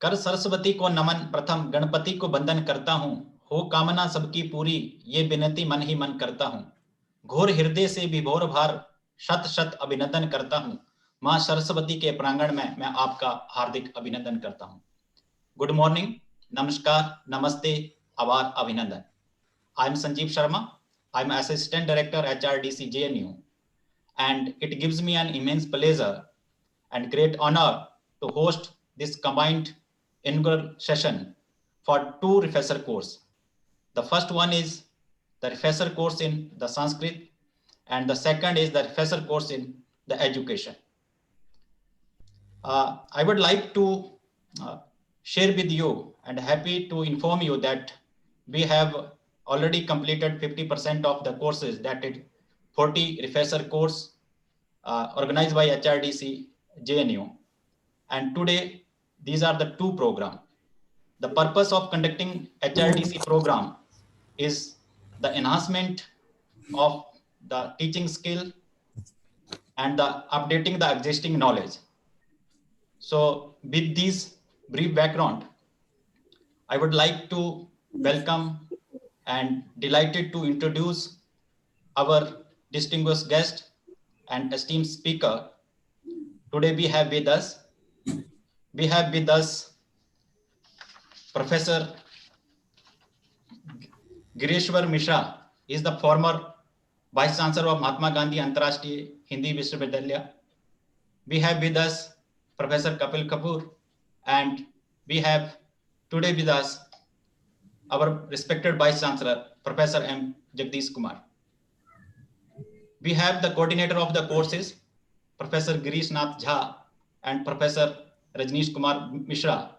कर सरस्वती को नमन, प्रथम गणपति को वंदन करता हूँ। हो कामना सबकी पूरी, ये विनती मन ही मन करता हूँ। घोर हृदय से विभोर भार, शत शत अभिनंदन करता हूँ। माँ सरस्वती के प्रांगण में मैं आपका हार्दिक अभिनंदन करता हूँ। गुड मॉर्निंग, नमस्कार, नमस्ते, आभार, अभिनंदन। I am Sanjeev Sharma. I am Assistant Director HRDC JNU, and it gives me an immense pleasure and great honor to host this combined inaugural session for two refresher course. The first one is the refresher course in the Sanskrit, and the second is the refresher course in the education. I would like to share with you and happy to inform you that we have already completed 50% of the courses, that is 40 refresher course organized by HRDC JNU. And today, these are the two programs. The purpose of conducting HRDC program is the enhancement of the teaching skill and the updating the existing knowledge. So with this brief background, I would like to welcome and delighted to introduce our distinguished guest and esteemed speaker. Today we have with us Professor Gireshwar Mishra. He is the former Vice Chancellor of Mahatma Gandhi Antarashtriya Hindi Vishwavidyalaya. We have with us Professor Kapil Kapoor, and we have today with us our respected Vice Chancellor, Professor M. Jagdish Kumar. We have the coordinator of the courses, Professor Girish Nath Jha and Professor Rajneesh Kumar Mishra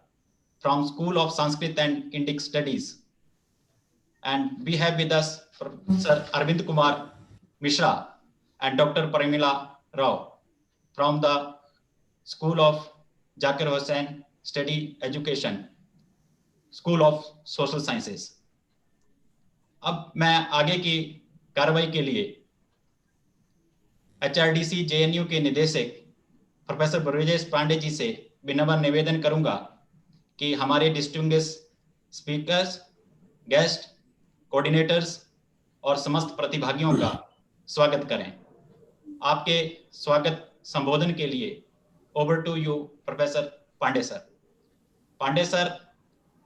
from School of Sanskrit and Indic Studies. And we have with us Professor Arvind Kumar Mishra and Dr. Parimila Rao from the School of Zakir Hussain Study Education, School of Social Sciences. अब मैं आगे की कार्रवाई के लिए HRDC JNU के निदेशक professor Brajesh Pandey ji से विनम्र निवेदन करूंगा कि हमारे डिस्टिंग्विश स्पीकर्स, गेस्ट, कोऑर्डिनेटर्स और समस्त प्रतिभागियों का स्वागत करें। आपके स्वागत संबोधन के लिए over to you professor Pandey sir. Pandey sir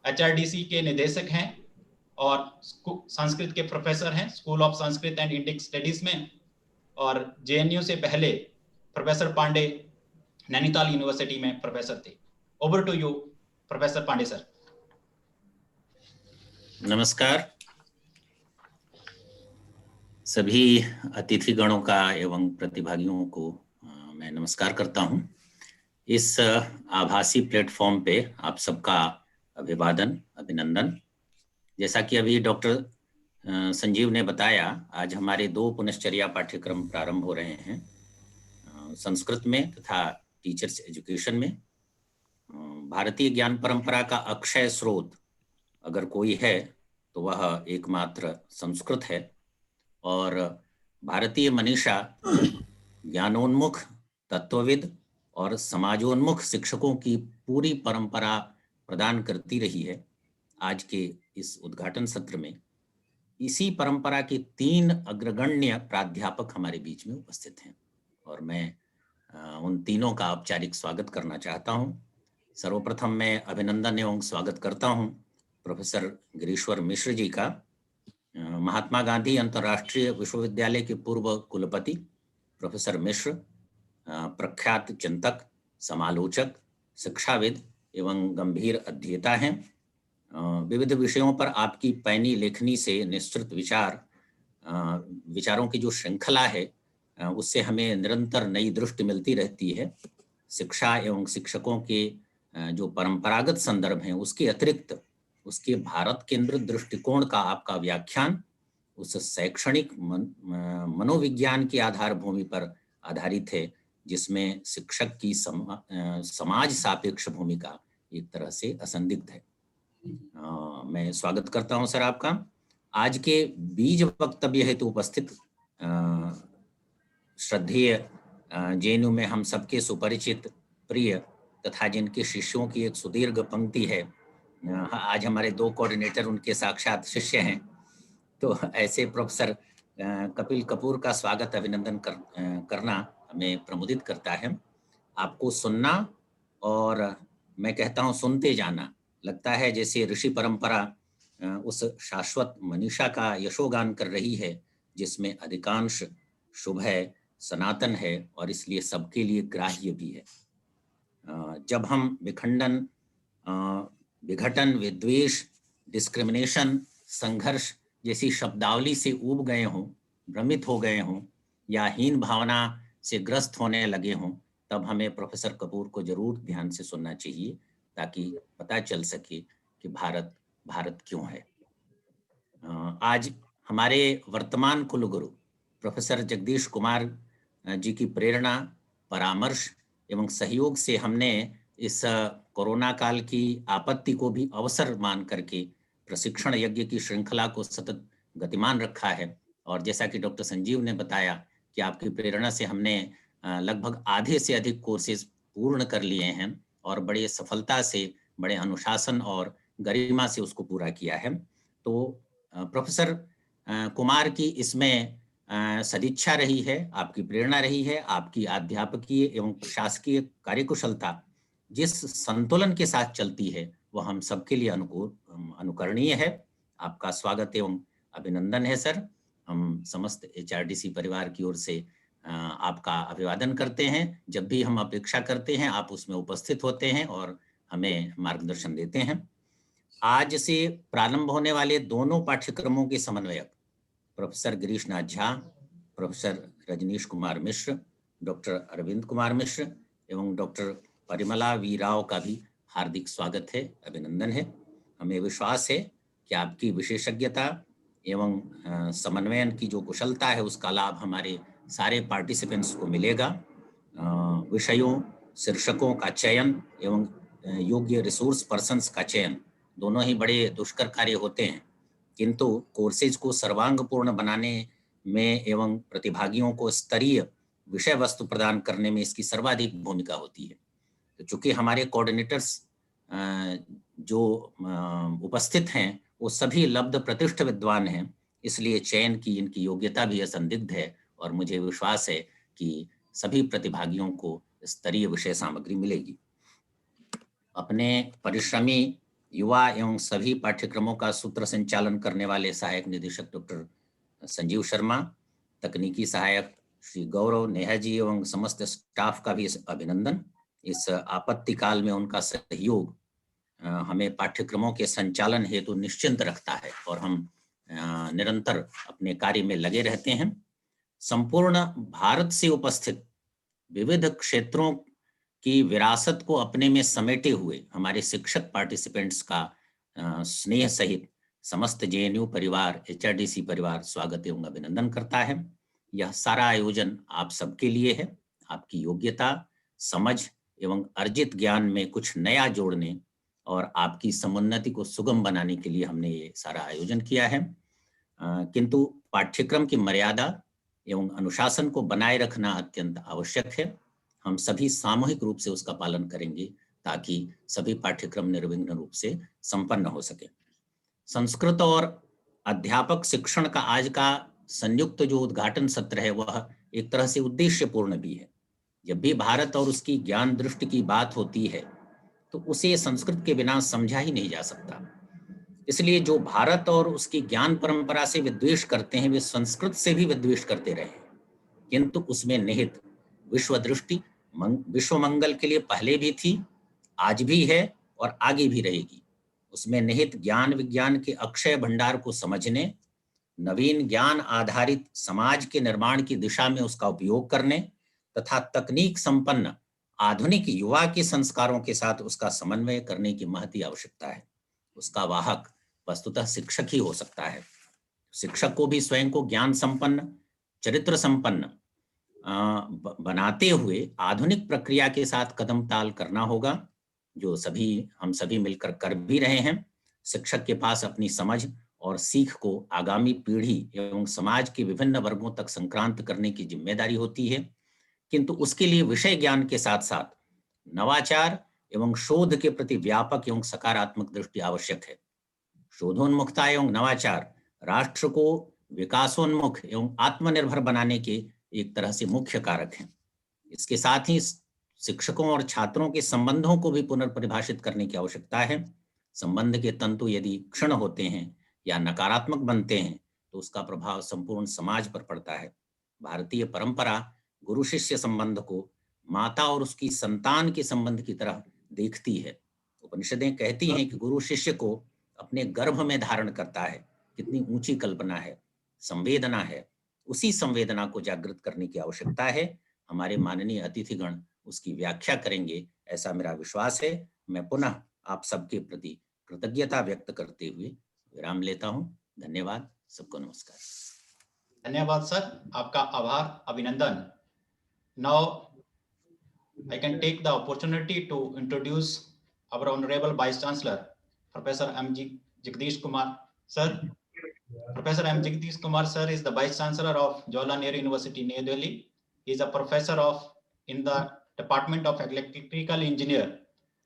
HRDC के निदेशक हैं और संस्कृत के प्रोफेसर हैं school of Sanskrit and Indic studies में, और JNU से पहले प्रोफेसर पांडे नैनीताल यूनिवर्सिटी में प्रोफेसर थे। Over to you professor Pandey sir. नमस्कार सभी अतिथिगणों का एवं प्रतिभागियों को मैं नमस्कार करता हूं। इस आभासी प्लेटफॉर्म पे आप सबका अभिवादन, अभिनंदन। जैसा कि अभी डॉक्टर संजीव ने बताया, आज हमारे 2 पुनश्चर्या पाठ्यक्रम प्रारंभ हो रहे हैं, संस्कृत में तथा टीचर्स एजुकेशन में। भारतीय ज्ञान परंपरा का अक्षय स्रोत अगर कोई है तो वह एकमात्र संस्कृत है, और भारतीय मनीषा ज्ञानोन्मुख, तत्वविद और समाजोन्मुख शिक्षकों की पूरी परंपरा प्रदान करती रही है। आज के इस उद्घाटन सत्र में इसी परंपरा के 3 अग्रगण्य प्राध्यापक हमारे बीच में उपस्थित हैं, और मैं उन तीनों का औपचारिक स्वागत करना चाहता हूं। सर्वप्रथम मैं अभिनंदन एवं स्वागत करता हूं प्रोफेसर गिरीश्वर मिश्र जी का, महात्मा गांधी अंतर्राष्ट्रीय विश्वविद्यालय के पूर्व कुलपति। प्रोफेसर मिश्र प्रख्यात चिंतक, समालोचक, शिक्षाविद एवं गंभीर अध्येता हैं। विविध विषयों पर आपकी पैनी लेखनी से निश्चित विचारों की जो श्रृंखला है उससे हमें निरंतर नई दृष्टि मिलती रहती है। शिक्षा एवं शिक्षकों के जो परंपरागत संदर्भ हैं उसके अतिरिक्त उसके भारत केंद्रित दृष्टिकोण का आपका व्याख्यान उस शैक्षणिक मनोविज्ञान की आधार भूमि पर आधारित है, जिसमें शिक्षक की समाज सापेक्ष भूमिका एक तरह से असंदिग्ध है। मैं स्वागत करता हूं सर आपका। आज के बीज वक्तव्य हेतु उपस्थित श्रद्धेय JNU में हम सबके सुपरिचित प्रिय तथा जिनके शिष्यों की एक सुदीर्घ पंक्ति है, आज हमारे 2 कोऑर्डिनेटर उनके साक्षात शिष्य हैं, तो ऐसे प्रोफेसर कपिल कपूर का स्वागत अभिनंदन करना हमें प्रमुदित करता है। आपको सुनना और मैं कहता हूँ सुनते जाना, लगता है जैसे ऋषि परंपरा उस शाश्वत मनीषा का यशोगान कर रही है जिसमें अधिकांश शुभ है, सनातन है और इसलिए सबके लिए ग्राह्य भी है। जब हम विखंडन, विघटन, विद्वेष, डिस्क्रिमिनेशन, संघर्ष जैसी शब्दावली से ऊब गए हों, भ्रमित हो गए हों या हीन भावना से ग्रस्त होने लगे हों, तब हमें प्रोफेसर कपूर को जरूर ध्यान से सुनना चाहिए ताकि पता चल सके कि भारत भारत क्यों है। आज हमारे वर्तमान कुलगुरु प्रोफेसर जगदीश कुमार जी की प्रेरणा, परामर्श एवं सहयोग से हमने इस कोरोना काल की आपत्ति को भी अवसर मान करके प्रशिक्षण यज्ञ की श्रृंखला को सतत गतिमान रखा है। और जैसा कि डॉक्टर संजीव ने बताया कि आपकी प्रेरणा से हमने लगभग आधे से अधिक कोर्सेज पूर्ण कर लिए हैं और बड़े सफलता से, बड़े अनुशासन और गरिमा से उसको पूरा किया है। तो प्रोफेसर कुमार की इसमें सदिच्छा रही है, आपकी प्रेरणा रही है, आपकी अध्यापकीय एवं प्रशासकीय कार्यकुशलता जिस संतुलन के साथ चलती है वह हम सबके लिए अनुकरणीय है। आपका स्वागत एवं अभिनंदन है सर। हम समस्त एचआरडीसी परिवार की ओर से आपका अभिवादन करते हैं। जब भी हम अपेक्षा करते हैं आप उसमें उपस्थित होते हैं और हमें मार्गदर्शन देते हैं। आज से प्रारंभ होने वाले दोनों पाठ्यक्रमों के समन्वयक professor Girish Nath Jha, professor Rajneesh Kumar Mishra, doctor Arvind Kumar Mishra एवं डॉक्टर परिमला वी राव का भी हार्दिक स्वागत है, अभिनंदन है। हमें विश्वास है कि आपकी विशेषज्ञता एवं समन्वयन की जो कुशलता है उसका लाभ हमारे सारे पार्टिसिपेंट्स को मिलेगा। विषयों, शीर्षकों का चयन एवं योग्य रिसोर्स पर्सन्स का चयन दोनों ही बड़े दुष्कर कार्य होते हैं, किंतु कोर्सेज को सर्वांगपूर्ण बनाने में एवं प्रतिभागियों को स्तरीय विषय वस्तु प्रदान करने में इसकी सर्वाधिक भूमिका होती है। तो चूंकि हमारे कोऑर्डिनेटर्स जो उपस्थित हैं वो सभी लब्ध प्रतिष्ठ विद्वान हैं, इसलिए चयन की इनकी योग्यता भी असंदिग्ध है और मुझे विश्वास है कि सभी प्रतिभागियों को स्तरीय विषय सामग्री मिलेगी। अपने परिश्रमी युवा एवं सभी पाठ्यक्रमों का सूत्र संचालन करने वाले सहायक निदेशक डॉक्टर संजीव शर्मा, तकनीकी सहायक श्री गौरव नेहा जी एवं समस्त स्टाफ का भी अभिनंदन। इस आपत्ति काल में उनका सहयोग हमें पाठ्यक्रमों के संचालन हेतु निश्चिंत रखता है और हम निरंतर अपने कार्य में लगे रहते हैं। संपूर्ण भारत से उपस्थित विविध क्षेत्रों की विरासत को अपने में समेटे हुए हमारे शिक्षक पार्टिसिपेंट्स का स्नेह सहित समस्त जेएनयू परिवार, एचआरडीसी परिवार स्वागत एवं अभिनंदन करता है। यह सारा आयोजन आप सबके लिए है। आपकी योग्यता, समझ एवं अर्जित ज्ञान में कुछ नया जोड़ने और आपकी समुन्नति को सुगम बनाने के लिए हमने ये सारा आयोजन किया है। किंतु पाठ्यक्रम की मर्यादा एवं अनुशासन को बनाए रखना अत्यंत आवश्यक है। हम सभी सामूहिक रूप से उसका पालन करेंगे ताकि सभी पाठ्यक्रम निर्विघ्न रूप से संपन्न हो सके। संस्कृत और अध्यापक शिक्षण का आज का संयुक्त जो उद्घाटन सत्र है वह एक तरह से उद्देश्यपूर्ण भी है। जब भी भारत और उसकी ज्ञान दृष्टि की बात होती है तो उसे संस्कृत के बिना समझा ही नहीं जा सकता। इसलिए जो भारत और उसकी ज्ञान परंपरा से विद्वेष करते हैं वे संस्कृत से भी विद्वेष करते रहे, किंतु उसमें निहित विश्व दृष्टि विश्व मंगल के लिए पहले भी थी, आज भी है और आगे भी रहेगी। उसमें निहित ज्ञान विज्ञान के अक्षय भंडार को समझने, नवीन ज्ञान आधारित समाज के निर्माण की दिशा में उसका उपयोग करने तथा तकनीक संपन्न आधुनिक युवा के संस्कारों के साथ उसका समन्वय करने की महती आवश्यकता है। उसका वाहक वस्तुतः शिक्षक ही हो सकता है। शिक्षक को भी स्वयं को ज्ञान संपन्न, चरित्र संपन्न बनाते हुए आधुनिक प्रक्रिया के साथ कदम ताल करना होगा, जो हम सभी मिलकर कर भी रहे हैं। शिक्षक के पास अपनी समझ और सीख को आगामी पीढ़ी एवं समाज के विभिन्न वर्गों तक संक्रांत करने की जिम्मेदारी होती है, किंतु उसके लिए विषय ज्ञान के साथ साथ नवाचार एवं शोध के प्रति व्यापक एवं सकारात्मक दृष्टि आवश्यक है। शोधोन्मुखता एवं नवाचार राष्ट्र को विकासोन्मुख एवं आत्मनिर्भर बनाने के एक तरह से मुख्य कारक हैं। इसके साथ ही शिक्षकों और छात्रों के संबंधों को भी पुनर्परिभाषित करने की आवश्यकता है। संबंध के तंतु यदि क्षीण होते हैं या नकारात्मक बनते हैं तो उसका प्रभाव संपूर्ण समाज पर पड़ता है। भारतीय परंपरा गुरु शिष्य संबंध को माता और उसकी संतान के संबंध की तरह देखती है। उपनिषदें कहती हैं कि गुरु शिष्य को अपने गर्भ में धारण करता है। कितनी ऊंची कल्पना है, संवेदना है। उसी संवेदना को जागृत करने की आवश्यकता है। हमारे माननीय अतिथिगण उसकी व्याख्या करेंगे, ऐसा मेरा विश्वास है। मैं पुनः आप सबके प्रति कृतज्ञता व्यक्त करते हुए विराम लेता हूं। धन्यवाद। सबको नमस्कार। धन्यवाद सर, आपका आभार, अभिनंदन। Now I can take the opportunity to introduce our Honorable Vice Chancellor, Professor M. Jagdish Kumar. Sir, Professor M. Jagdish Kumar sir is the Vice Chancellor of Jawaharlal Nehru University, New Delhi. He is a professor in the Department of Electrical Engineer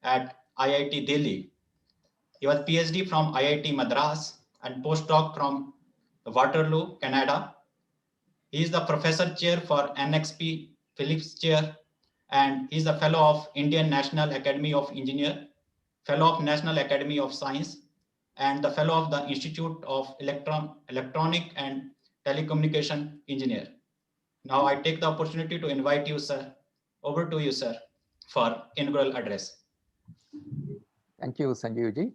at IIT Delhi. He was PhD from IIT Madras and postdoc from Waterloo, Canada. He is the Professor Chair for NXP Phillips Chair, and he is a Fellow of Indian National Academy of Engineer, Fellow of National Academy of Science, and the Fellow of the Institute of Electronic and Telecommunication Engineer. Now I take the opportunity to invite you, sir. Over to you, sir, for inaugural address. Thank you, Sanjeev ji.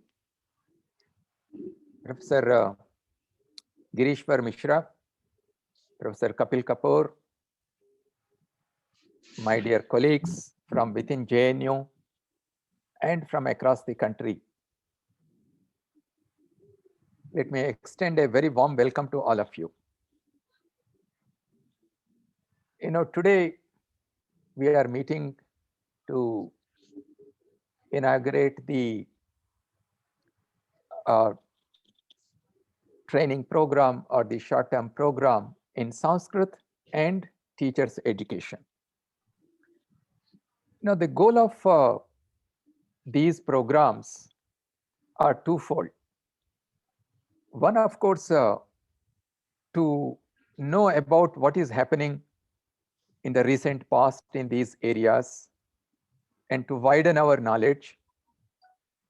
Professor Girishwar Mishra, Professor Kapil Kapoor, my dear colleagues from within JNU and from across the country. Let me extend a very warm welcome to all of you. Today we are meeting to inaugurate the training program or the short-term program in Sanskrit and teachers education. Now, the goal of these programs are twofold. One, of course, to know about what is happening in the recent past in these areas and to widen our knowledge.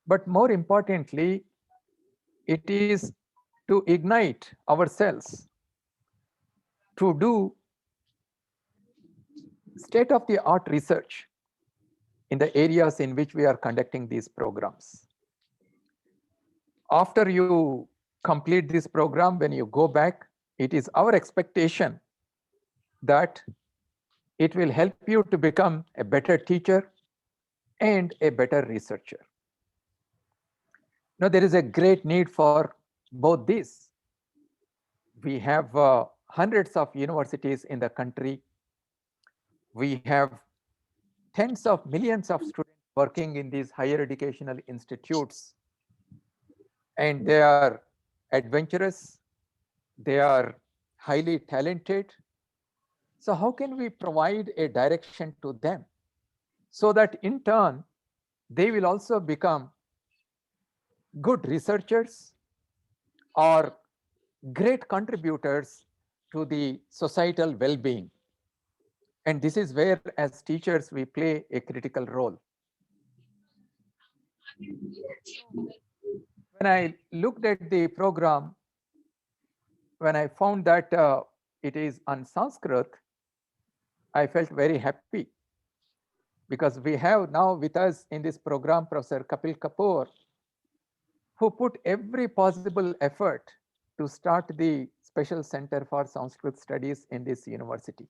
But more importantly, it is to ignite ourselves to do state-of-the-art research in the areas in which we are conducting these programs. After you complete this program, when you go back, it is our expectation that it will help you to become a better teacher and a better researcher. Now, there is a great need for both these. We have hundreds of universities in the country. We have tens of millions of students working in these higher educational institutes, and they are adventurous, they are highly talented. So how can we provide a direction to them so that in turn they will also become good researchers or great contributors to the societal well-being? And this is where, as teachers, we play a critical role. When I looked at the program, when I found that it is on Sanskrit, I felt very happy, because we have now with us in this program Professor Kapil Kapoor, who put every possible effort to start the Special Center for Sanskrit Studies in this university.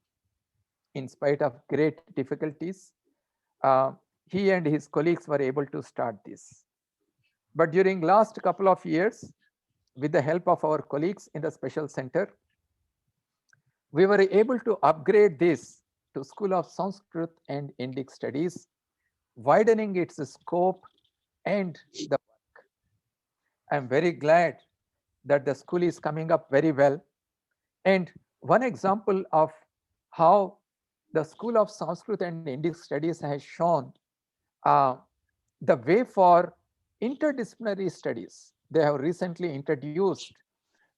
In spite of great difficulties, he and his colleagues were able to start this. But during last couple of years, with the help of our colleagues in the Special Center, we were able to upgrade this to School of Sanskrit and Indic Studies, widening its scope and the work. I'm very glad that the school is coming up very well. And one example of how the School of Sanskrit and Indic Studies has shown the way for interdisciplinary studies. They have recently introduced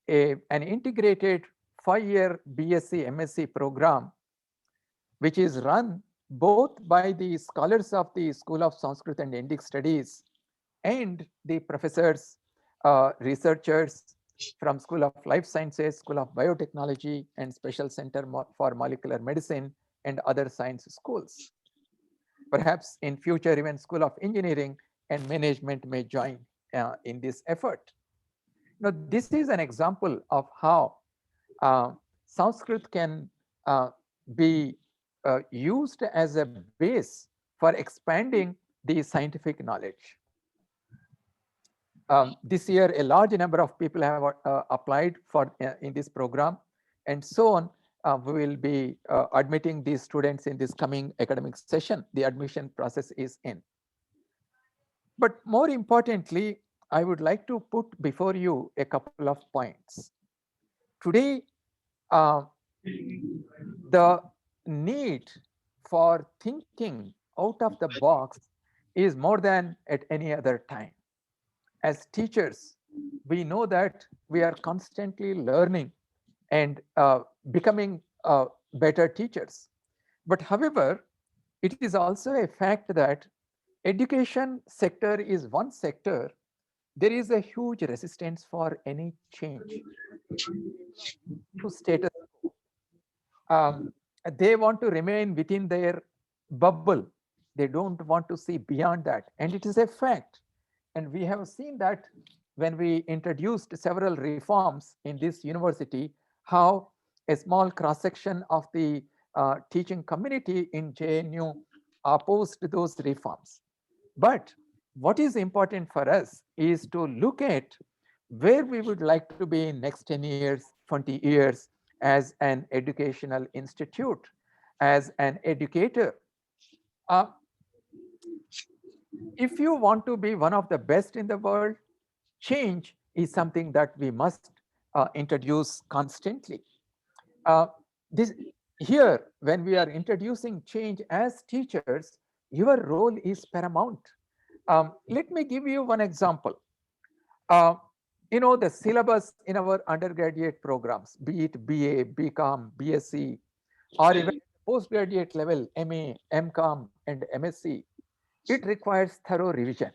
an integrated 5-year BSc MSc program, which is run both by the scholars of the School of Sanskrit and Indic Studies and the professors, researchers from School of Life Sciences, School of Biotechnology, and Special Center for Molecular Medicine and other science schools. Perhaps in future, even School of Engineering and Management may join in this effort. Now, this is an example of how Sanskrit can be used as a base for expanding the scientific knowledge. This year, a large number of people have applied for in this program, and so on. We will be admitting these students in this coming academic session. The admission process is in. But more importantly, I would like to put before you a couple of points. Today, the need for thinking out of the box is more than at any other time. As teachers, we know that we are constantly learning and becoming better teachers. But however, it is also a fact that education sector is one sector. There is a huge resistance for any change to status quo. They want to remain within their bubble. They don't want to see beyond that. And it is a fact. And we have seen that when we introduced several reforms in this university, how a small cross-section of the teaching community in JNU opposed those reforms. But what is important for us is to look at where we would like to be in next 10 years, 20 years as an educational institute, as an educator. If you want to be one of the best in the world, change is something that we must introduce constantly. Here, when we are introducing change as teachers, your role is paramount. Let me give you one example. The syllabus in our undergraduate programs, be it BA, BCom, BSc, or even postgraduate level, MA, MCom, and MSc, it requires thorough revision.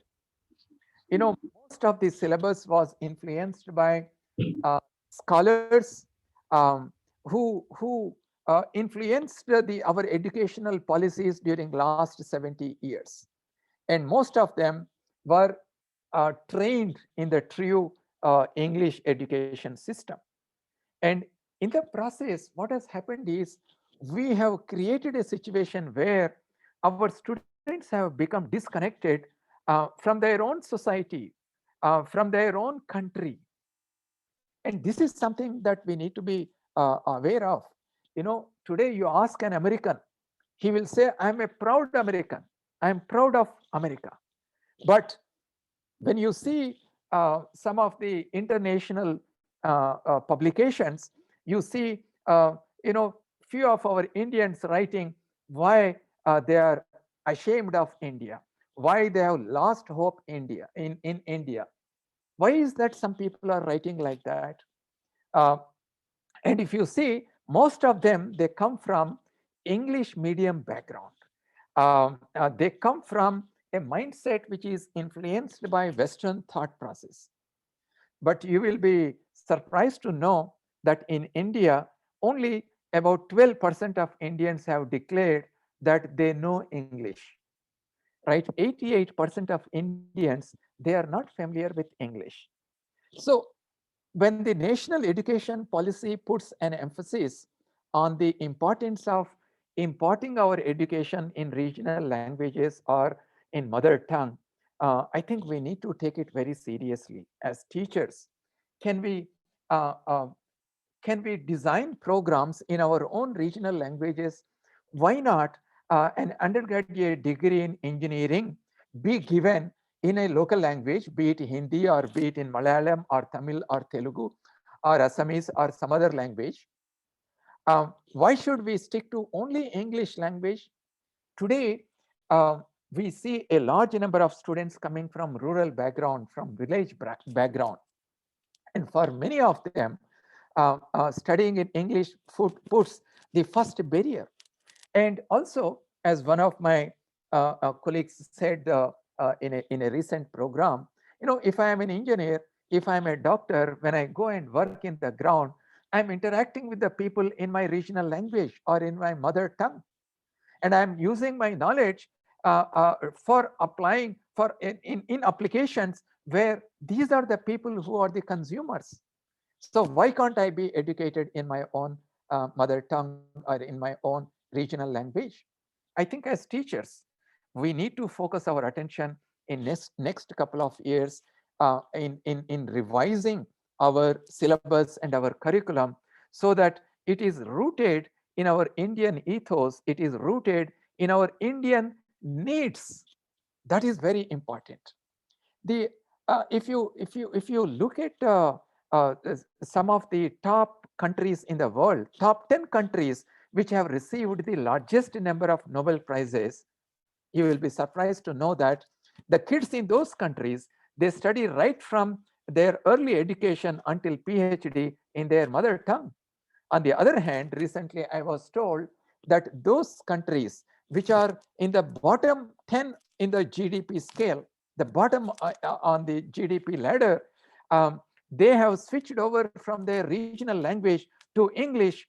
Most of the syllabus was influenced by scholars who influenced our educational policies during last 70 years. And most of them were trained in the true English education system. And in the process, what has happened is we have created a situation where our students have become disconnected from their own society, from their own country. And this is something that we need to be aware of. Today you ask an American, he will say, I'm a proud American. I'm proud of America. But when you see some of the international publications, you see, few of our Indians writing why they are ashamed of India, why they have lost hope in India. Why is that some people are writing like that? And if you see, most of them, they come from English medium background. They come from a mindset which is influenced by Western thought process. But you will be surprised to know that in India, only about 12% of Indians have declared that they know English, right? 88% of Indians, they are not familiar with English. So when the national education policy puts an emphasis on the importance of imparting our education in regional languages or in mother tongue, I think we need to take it very seriously as teachers. Can we design programs in our own regional languages? Why not an undergraduate degree in engineering be given in a local language, be it Hindi or be it in Malayalam or Tamil or Telugu or Assamese or some other language? Why should we stick to only English language? Today, we see a large number of students coming from rural background, from village background. And for many of them, studying in English puts the first barrier. And also, as one of my colleagues said in a recent program, if I am an engineer, if I'm a doctor, when I go and work in the ground, I'm interacting with the people in my regional language or in my mother tongue. And I'm using my knowledge for applying for in applications where these are the people who are the consumers. So why can't I be educated in my own mother tongue or in my own regional language? I think as teachers, we need to focus our attention in next couple of years in revising our syllabus and our curriculum so that it is rooted in our Indian ethos, it is rooted in our Indian needs. That is very important. The if you look at some of the top countries in the world, top 10 countries which have received the largest number of Nobel Prizes, you will be surprised to know that the kids in those countries, they study right from their early education until PhD in their mother tongue. On the other hand, recently I was told that those countries which are in the bottom 10 in the GDP scale, the bottom on the GDP ladder, they have switched over from their regional language to English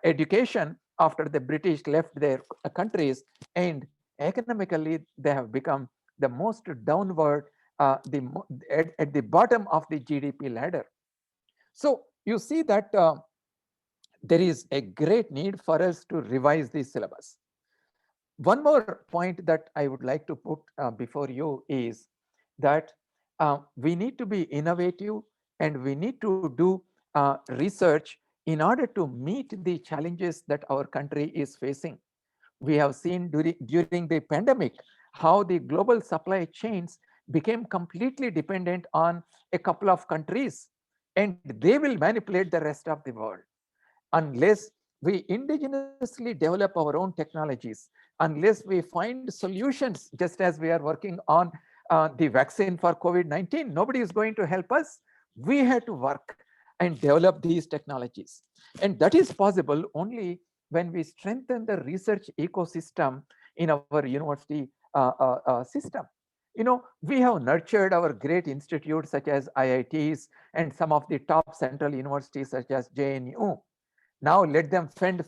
education after the British left their countries, and economically they have become the most downward at the bottom of the GDP ladder. So you see that there is a great need for us to revise the syllabus. One more point that I would like to put before you is that we need to be innovative and we need to do research in order to meet the challenges that our country is facing. We have seen during the pandemic how the global supply chains became completely dependent on a couple of countries, and they will manipulate the rest of the world unless we indigenously develop our own technologies, unless we find solutions, just as we are working on the vaccine for COVID-19, nobody is going to help us. We have to work and develop these technologies. And that is possible only when we strengthen the research ecosystem in our university system. We have nurtured our great institutes such as IITs and some of the top central universities such as JNU. Now let them fend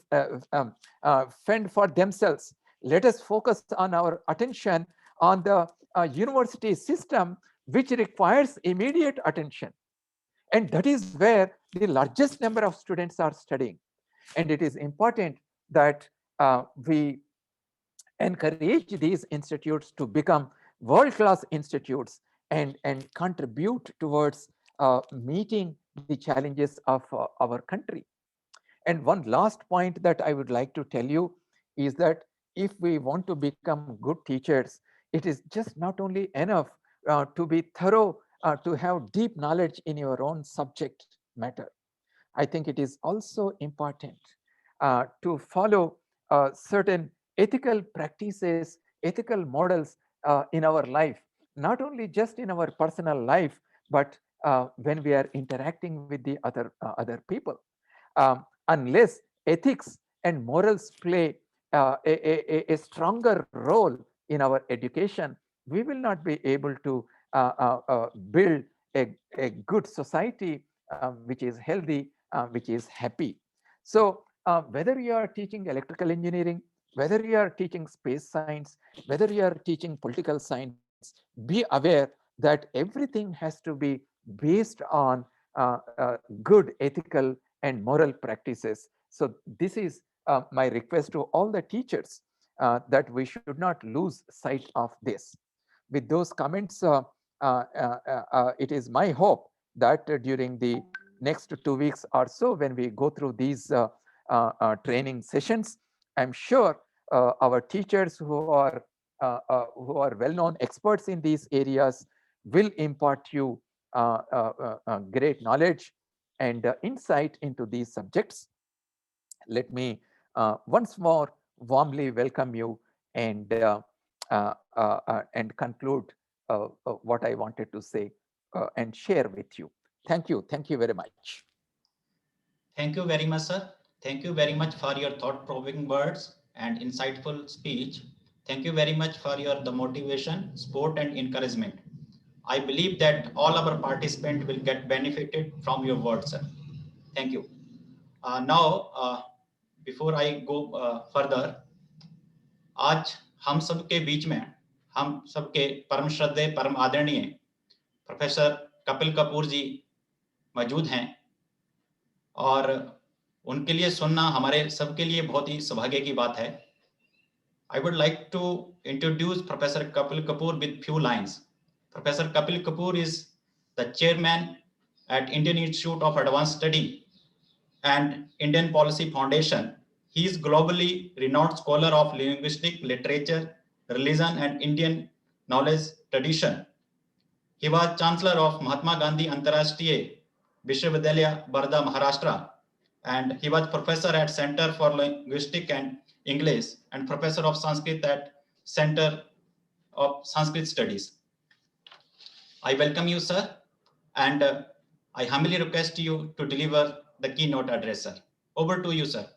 for themselves. Let us focus on our attention on the university system, which requires immediate attention. And that is where the largest number of students are studying. And it is important that we encourage these institutes to become world-class institutes and contribute towards meeting the challenges of our country. And one last point that I would like to tell you is that if we want to become good teachers, it is just not only enough to be thorough, to have deep knowledge in your own subject matter. I think it is also important to follow certain ethical practices, ethical models in our life, not only just in our personal life, but when we are interacting with the other people. Unless ethics and morals play a stronger role in our education, we will not be able to build a good society which is healthy, which is happy. So whether you are teaching electrical engineering, whether you are teaching space science, whether you are teaching political science, be aware that everything has to be based on good ethical and moral practices. So this is my request to all the teachers that we should not lose sight of this. With those comments, it is my hope that during the next 2 weeks or so, when we go through these training sessions, I'm sure our teachers who are well-known experts in these areas will impart you great knowledge and insight into these subjects. Let me once more warmly welcome you and and conclude what I wanted to say and share with you. Thank you. Thank you very much. Thank you very much, sir. Thank you very much for your thought-provoking words and insightful speech. Thank you very much for the motivation, support, and encouragement. I believe that all our participants will get benefited from your words, sir. Thank you. Before I go further, आज हम सबके बीच में हम सबके परम श्रद्धेय परम आदरणीय प्रोफेसर कपिल कपूर जी मौजूद हैं और उनके लिए सुनना हमारे सबके लिए बहुत ही सौभाग्य की बात है. I would like to introduce Professor Kapil Kapoor with few lines. Professor Kapil Kapoor is the chairman at Indian Institute of Advanced Study and Indian Policy Foundation. He is globally renowned scholar of linguistic, literature, religion, and Indian knowledge tradition. He was Chancellor of Mahatma Gandhi Antarashtriya Vishwavidyalaya, Barda, Maharashtra, and he was professor at Center for Linguistics and English and professor of Sanskrit at Center of Sanskrit Studies. I welcome you, sir, and I humbly request you to deliver the keynote address, sir. Over to you, sir.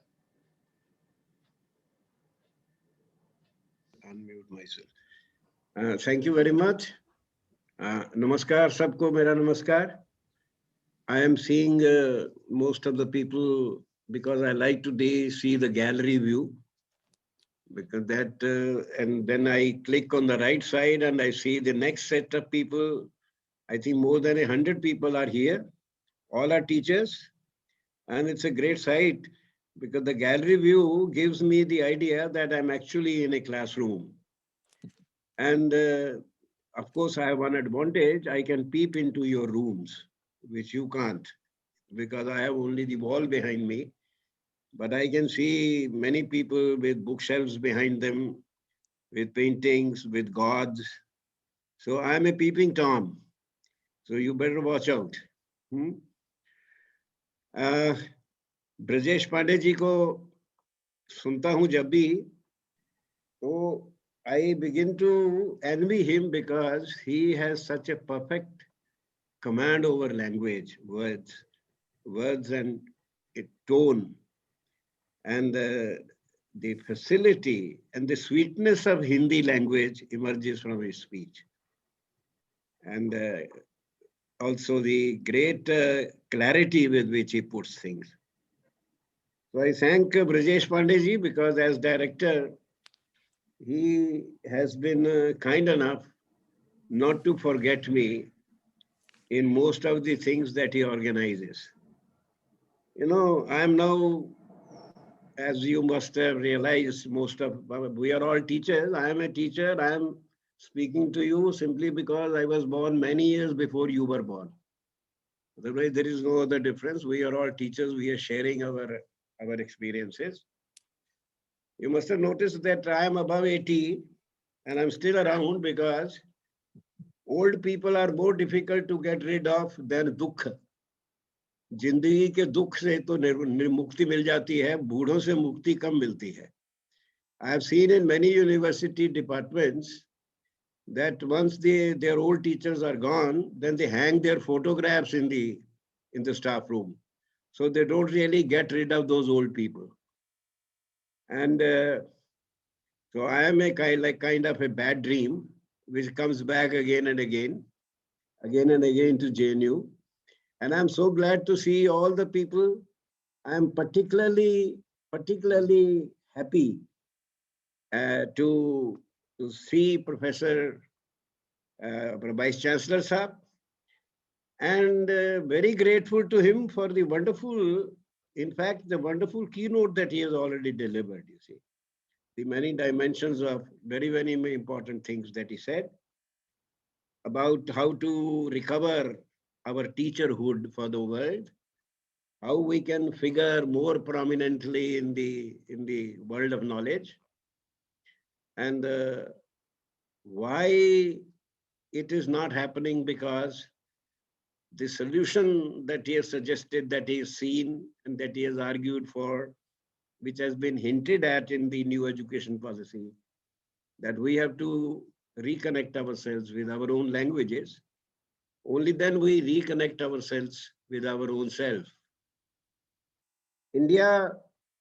Unmute myself. Thank you very much. Namaskar, sabko mera namaskar. I am seeing most of the people because I like to see the gallery view. Because that, and then I click on the right side and I see the next set of people. I think more than 100 people are here. All are teachers. And it's a great sight because the gallery view gives me the idea that I'm actually in a classroom. And of course, I have one advantage. I can peep into your rooms, which you can't because I have only the wall behind me. But I can see many people with bookshelves behind them, with paintings, with gods. So I'm a peeping Tom. So you better watch out. Brajesh Pandey ji को सुनता हूँ जब भी, तो I begin to envy him because he has such a perfect command over language, words and tone. And the facility and the sweetness of Hindi language emerges from his speech. And also the great clarity with which he puts things. So I thank Brajesh Pandey ji because as director, he has been kind enough not to forget me in most of the things that he organizes. You know, I am now, as you must have realized, we are all teachers. I am a teacher. I am speaking to you simply because I was born many years before you were born. Otherwise, there is no other difference. We are all teachers. We are sharing our experiences. You must have noticed that I am above 80 and I'm still around because old people are more difficult to get rid of than dukh. जिंदगी के दुख से तो मुक्ति मिल जाती है, बूढ़ों से मुक्ति कम मिलती है. I have seen in many university departments that once their old teachers are gone, then they hang their photographs in the staff room. So they don't really get rid of those old people. And so I am a kind of a bad dream, which comes back again and again to JNU. And I'm so glad to see all the people. I'm particularly happy to see Professor Vice Chancellor Saab, and very grateful to him for the wonderful keynote that he has already delivered, you see. The many dimensions of very, very important things that he said about how to recover our teacherhood for the world, how we can figure more prominently in the world of knowledge, and why it is not happening, because the solution that he has suggested, that he has seen and that he has argued for, which has been hinted at in the new education policy, that we have to reconnect ourselves with our own languages. Only then we reconnect ourselves with our own self. India,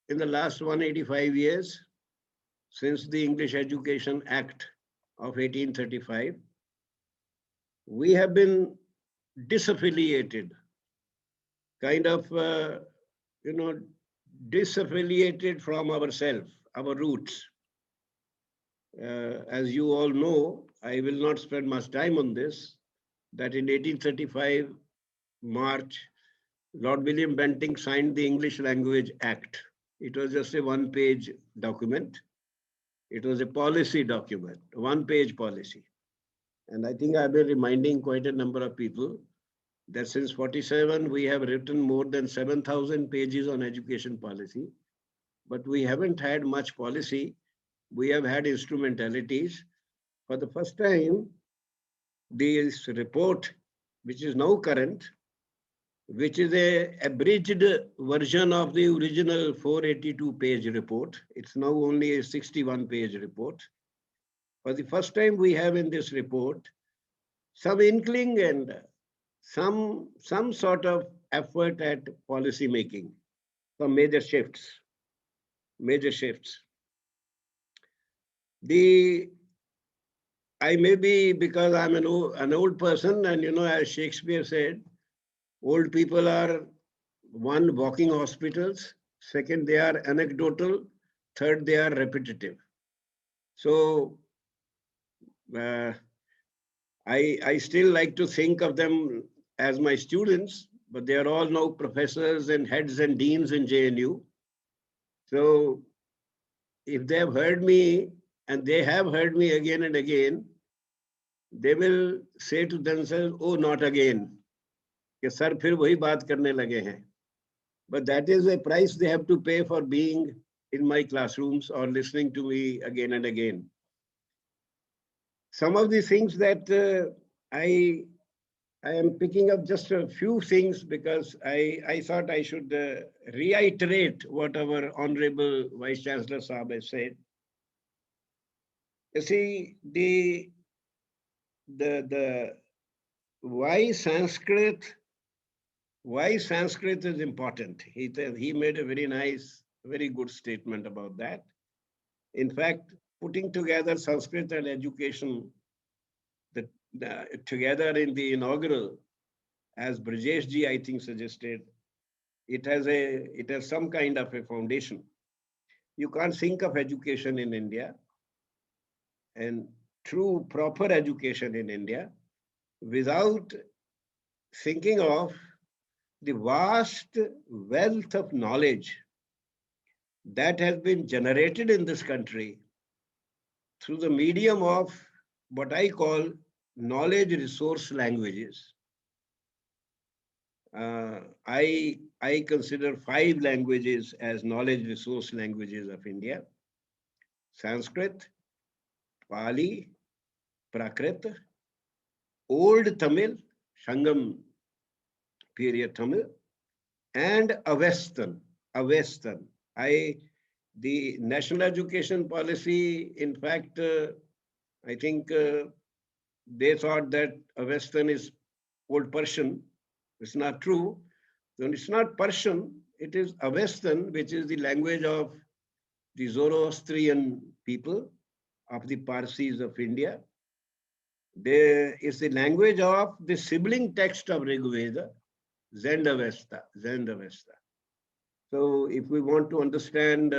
in the last 185 years, since the English Education Act of 1835, we have been disaffiliated, kind of, disaffiliated from ourselves, our roots. As you all know, I will not spend much time on this, that in 1835, March, Lord William Bentinck signed the English Language Act. It was just a one-page document. It was a policy document, a one-page policy. And I think I've been reminding quite a number of people that since 47, we have written more than 7,000 pages on education policy, but we haven't had much policy. We have had instrumentalities. For the first time, this report, which is now current, which is a abridged version of the original 482-page report. It's now only a 61-page report. For the first time, we have in this report some inkling and some sort of effort at policy making, some major shifts. I may be, because I'm an old person, and as Shakespeare said, old people are, one, walking hospitals, second, they are anecdotal, third, they are repetitive. So I still like to think of them as my students, but they are all now professors and heads and deans in JNU. So if they have heard me, and they have heard me again and again, they will say to themselves, oh, not again. कि sir फिर वही बात करने लगे हैं. But that is a price they have to pay for being in my classrooms or listening to me again and again. Some of the things that I am picking up just a few things because I thought I should reiterate what our Honorable Vice Chancellor Saab has said. You see, the why Sanskrit is important. He made a very nice, very good statement about that. In fact, putting together Sanskrit and education together in the inaugural, as Brajesh ji, I think, suggested, it has some kind of a foundation. You can't think of education in India and true proper education in India without thinking of the vast wealth of knowledge that has been generated in this country through the medium of what I call knowledge resource languages. I consider 5 languages as knowledge resource languages of India: Sanskrit, Pali, Prakrit, Old Tamil, Sangam period Tamil, and Avestan. The national education policy, in fact, I think they thought that Avestan is Old Persian. It's not true. Then it's not Persian, it is Avestan, which is the language of the Zoroastrian people, of the Parsis of India. There is the language of the sibling text of Rig Veda, Zend-Avesta. So if we want to understand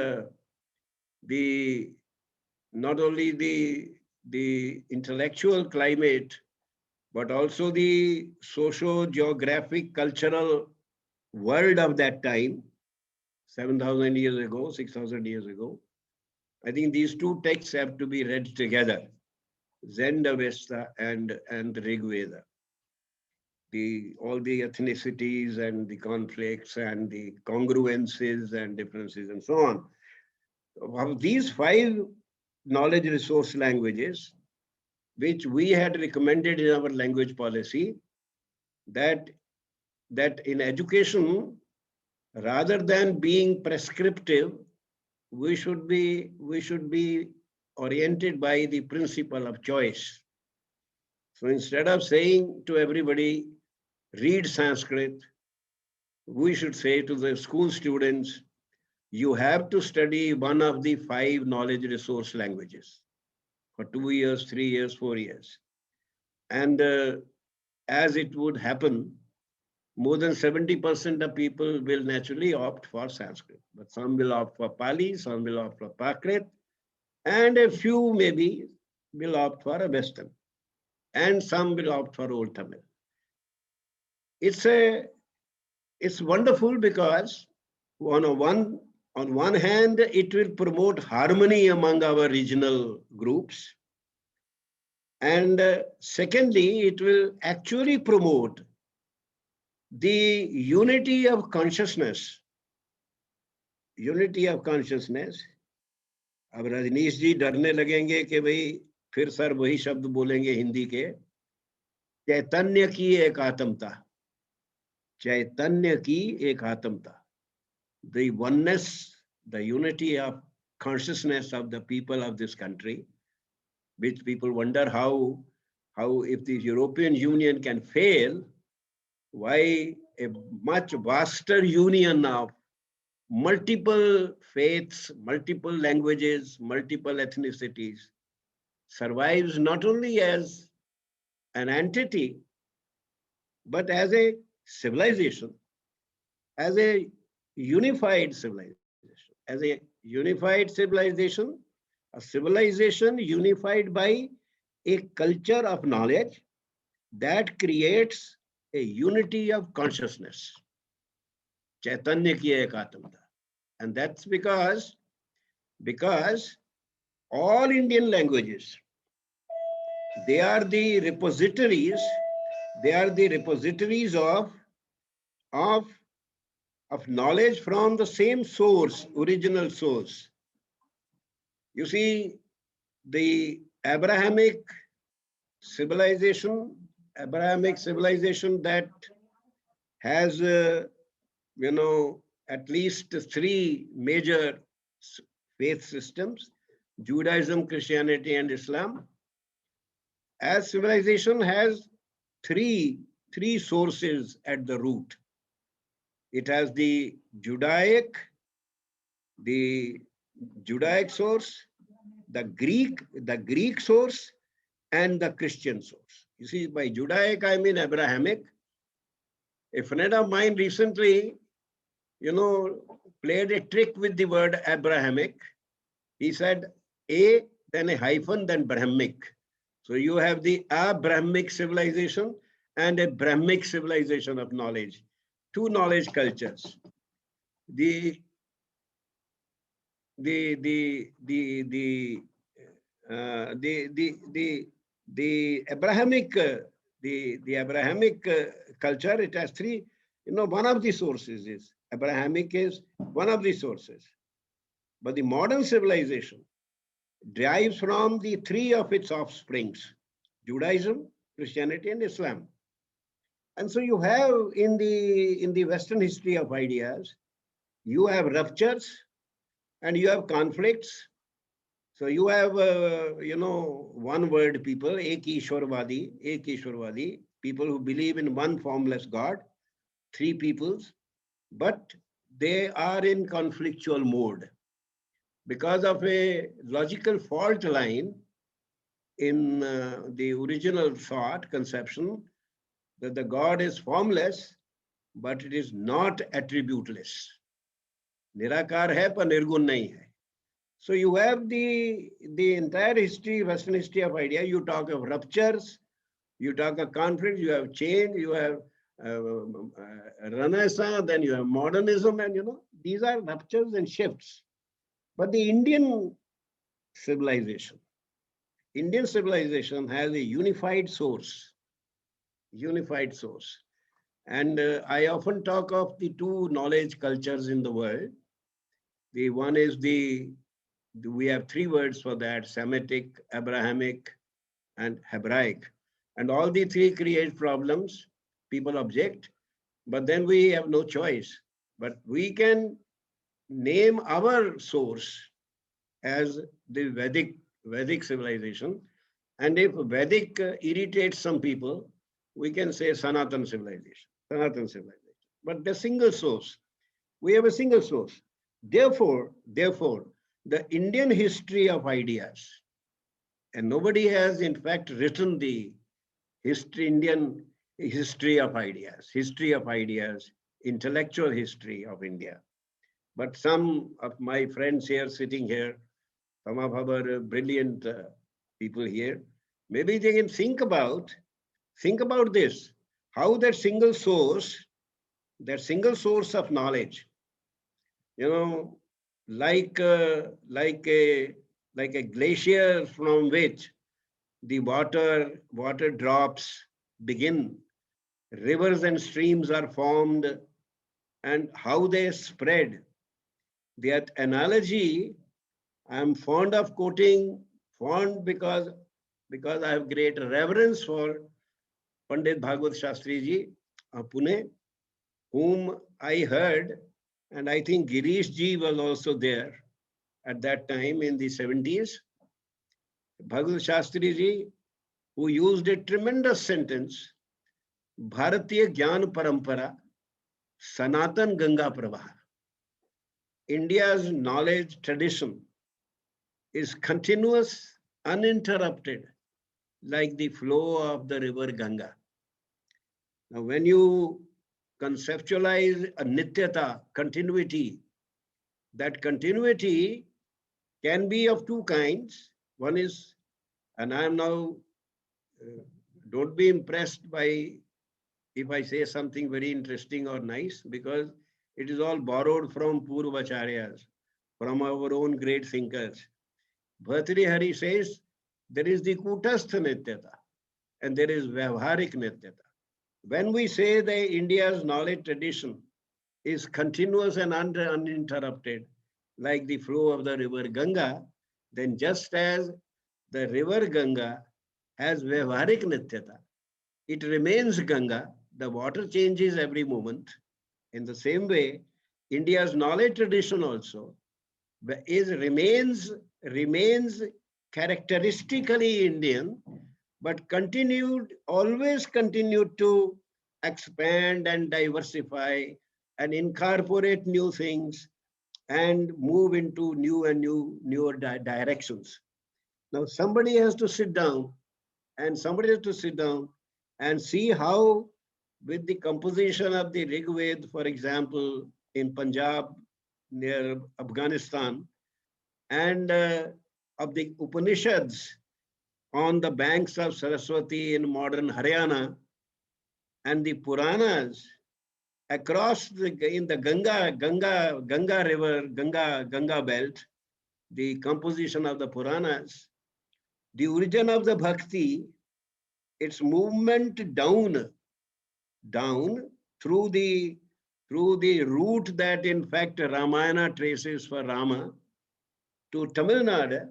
not only the intellectual climate, but also the socio-geographic cultural world of that time, 7,000 years ago, 6,000 years ago, I think these two texts have to be read together, Zend-Avesta and Rig Veda. All the ethnicities and the conflicts and the congruences and differences and so on. Of these 5 knowledge resource languages, which we had recommended in our language policy, that in education, rather than being prescriptive, we should be oriented by the principle of choice. So instead of saying to everybody, read Sanskrit, we should say to the school students, you have to study one of the 5 knowledge resource languages for 2 years, 3 years, 4 years. And as it would happen, more than 70% of people will naturally opt for Sanskrit. But some will opt for Pali, some will opt for Prakrit, and a few maybe will opt for a Western, and some will opt for Old Tamil. It's wonderful because on one hand, it will promote harmony among our regional groups. And secondly, it will actually promote the unity of consciousness. Unity of consciousness. अब रजनीश जी डरने लगेंगे कि भाई फिर sir वही शब्द बोलेंगे हिंदी के, चैतन्य की एकात्मता, चैतन्य की एकात्मता, the oneness, the unity of consciousness of the people of this country, which people wonder how if the European Union can fail, why a much vaster union of multiple faiths, multiple languages, multiple ethnicities survives not only as an entity, but as a civilization, as a unified civilization, as a unified civilization, a civilization unified by a culture of knowledge that creates a unity of consciousness. Chaitanya ki ekatamta. And that's because all Indian languages, they are the repositories of knowledge from the same source, original source. You see, the Abrahamic civilization that has, at least 3 major faith systems, Judaism, Christianity, and Islam. As civilization has three sources at the root. It has the Judaic source, the Greek source, and the Christian source. You see, by Judaic, I mean Abrahamic. A friend of mine recently, played a trick with the word Abrahamic. He said A, then a hyphen, then Brahmic. So you have the Abrahamic civilization and a Brahmic civilization of knowledge. 2 knowledge cultures. The Abrahamic culture, it has 3. One of the sources is Abrahamic is one of the sources, but the modern civilization derives from the 3 of its offsprings: Judaism, Christianity, and Islam. And so you have in the Western history of ideas, you have ruptures and you have conflicts. So you have, one word people, Ek Ishwarvadi, people who believe in one formless God, 3 peoples, but they are in conflictual mode because of a logical fault line in the original thought conception that the God is formless, but it is not attributeless. Nirakar hai, par nirgun nahi hai. So you have the entire history, Western history of idea. You talk of ruptures, you talk of conflict, you have change, you have Renaissance, then you have modernism, and these are ruptures and shifts. But the Indian civilization has a unified source. And I often talk of the 2 knowledge cultures in the world. The one is we have 3 words for that: Semitic, Abrahamic, and Hebraic. And all the 3 create problems. People object, but then we have no choice. But we can name our source as the Vedic Vedic civilization. And if Vedic irritates some people, we can say Sanatan civilization, Sanatan civilization. But the single source, we have a single source. Therefore, the Indian history of ideas, and nobody has in fact written the Indian history of ideas, intellectual history of India. But some of my friends here sitting here, some of our brilliant people here, maybe they can think about this, how that single source of knowledge, like a glacier from which the water drops begin, rivers and streams are formed, and how they spread. That analogy I'm fond of quoting, because I have great reverence for Pandit Bhagwat Shastri Ji of Pune, whom I heard, and I think Girish Ji was also there at that time in the 70s. Bhagwat Shastri Ji, who used a tremendous sentence, Bharatiya Gyan Parampara, Sanatan Ganga Pravaha. India's knowledge tradition is continuous, uninterrupted, like the flow of the river Ganga. Now, when you conceptualize a nityata, continuity, that continuity can be of two kinds. One is, and I am now, don't be impressed by if I say something very interesting or nice, because it is all borrowed from Purvacharyas, from our own great thinkers. Bhartrihari says there is the Kutastha Nityata and there is Vyavharik Nityata. When we say that India's knowledge tradition is continuous and uninterrupted, like the flow of the river Ganga, then just as the river Ganga has Vyavharik Nityata, it remains Ganga, the water changes every moment. In the same way, India's knowledge tradition also remains characteristically Indian, but always continued to expand and diversify and incorporate new things and move into newer directions. Now somebody has to sit down and see how, with the composition of the Rig Veda, for example, in Punjab near Afghanistan, and of the Upanishads on the banks of Saraswati in modern Haryana, and the Puranas across in the Ganga river, Ganga belt, the composition of the Puranas, the origin of the Bhakti, its movement down through the route that in fact Ramayana traces for Rama to Tamil Nadu,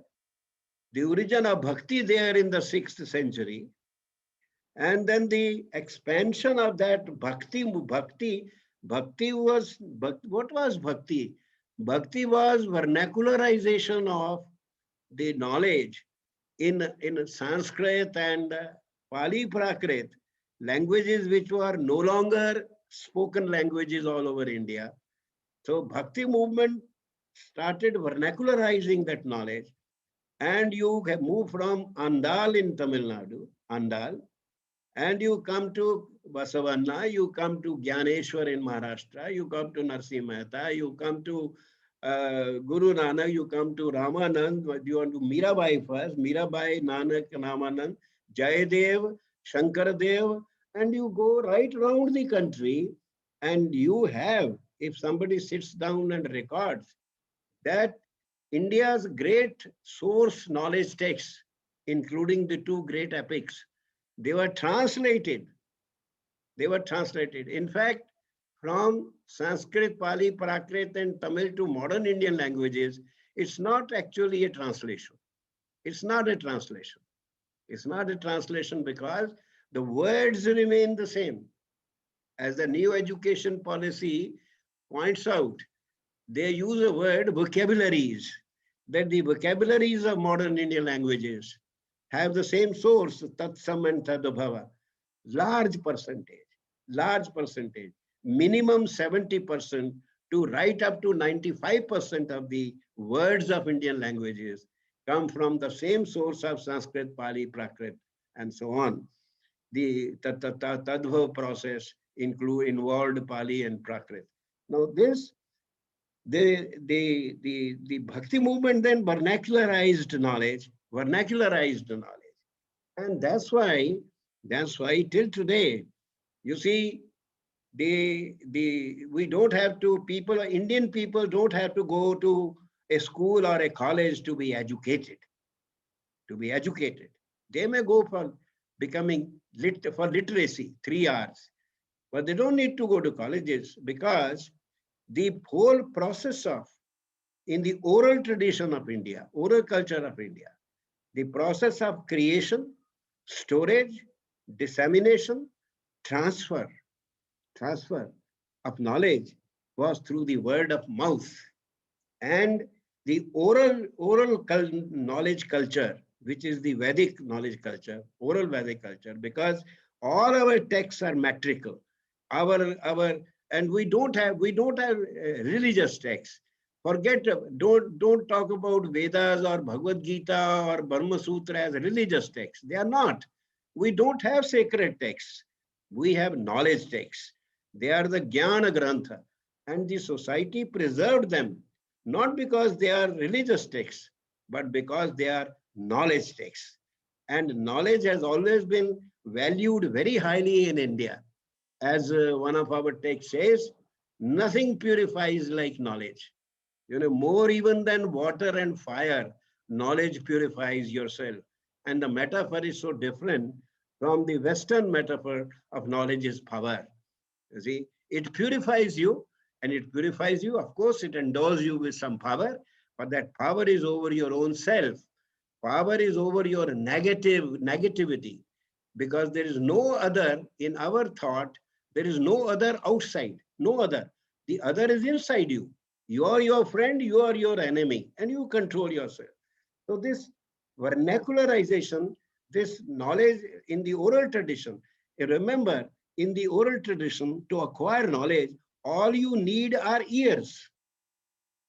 the origin of Bhakti there in the 6th century, and then the expansion of that Bhakti was, what was Bhakti? Bhakti was vernacularization of the knowledge in Sanskrit and Pali Prakrit, languages which were no longer spoken languages all over India. So Bhakti movement started vernacularizing that knowledge, and you have moved from Andal in Tamil Nadu, and you come to Basavanna, you come to Gyaneshwar in Maharashtra, you come to Narsimha Mehta, you come to Guru Nanak, you come to Ramanand, you want to Mirabai first, Mirabai, Nanak, Ramanand, Jayadev, Shankaradev, and you go right around the country, and you have, if somebody sits down and records, that India's great source knowledge texts, including the two great epics, they were translated. In fact, from Sanskrit, Pali, Prakrit, and Tamil to modern Indian languages, it's not actually a translation. It's not a translation because the words remain the same. As the new education policy points out, they use a word vocabularies. that the vocabularies of modern Indian languages have the same source, tat, sam and tadabhava. Large percentage, minimum 70% to right up to 95% of the words of Indian languages come from the same source of Sanskrit, Pali, Prakrit, and so on. The tadbhav process involved Pali and Prakrit. Now this, the Bhakti movement then vernacularized knowledge. And that's why till today, you see, we don't have to, Indian people don't have to go to a school or a college to be educated. They may go for becoming for literacy, 3 hours, but they don't need to go to colleges, because the whole process of, in the oral tradition of India, oral culture of India, the process of creation, storage, dissemination, transfer of knowledge was through the word of mouth. And the oral knowledge culture, which is the Vedic knowledge culture, oral Vedic culture, because all our texts are metrical. And we don't have religious texts. Don't talk about Vedas or Bhagavad Gita or Brahma Sutra as religious texts. They are not. We don't have sacred texts. We have knowledge texts. They are the Jnana Grantha. And the society preserved them, not because they are religious texts, but because they are knowledge texts. And knowledge has always been valued very highly in India. As one of our texts says, nothing purifies like knowledge. More even than water and fire, knowledge purifies yourself. And the metaphor is so different from the Western metaphor of knowledge is power. You see, it purifies you, and it purifies you. Of course, it endows you with some power, but that power is over your own self. Power is over your negativity, because there is no other in our thought. There is no other outside, no other. The other is inside you. You are your friend, you are your enemy, and you control yourself. So this vernacularization, this knowledge in the oral tradition, remember, in the oral tradition, to acquire knowledge, all you need are ears.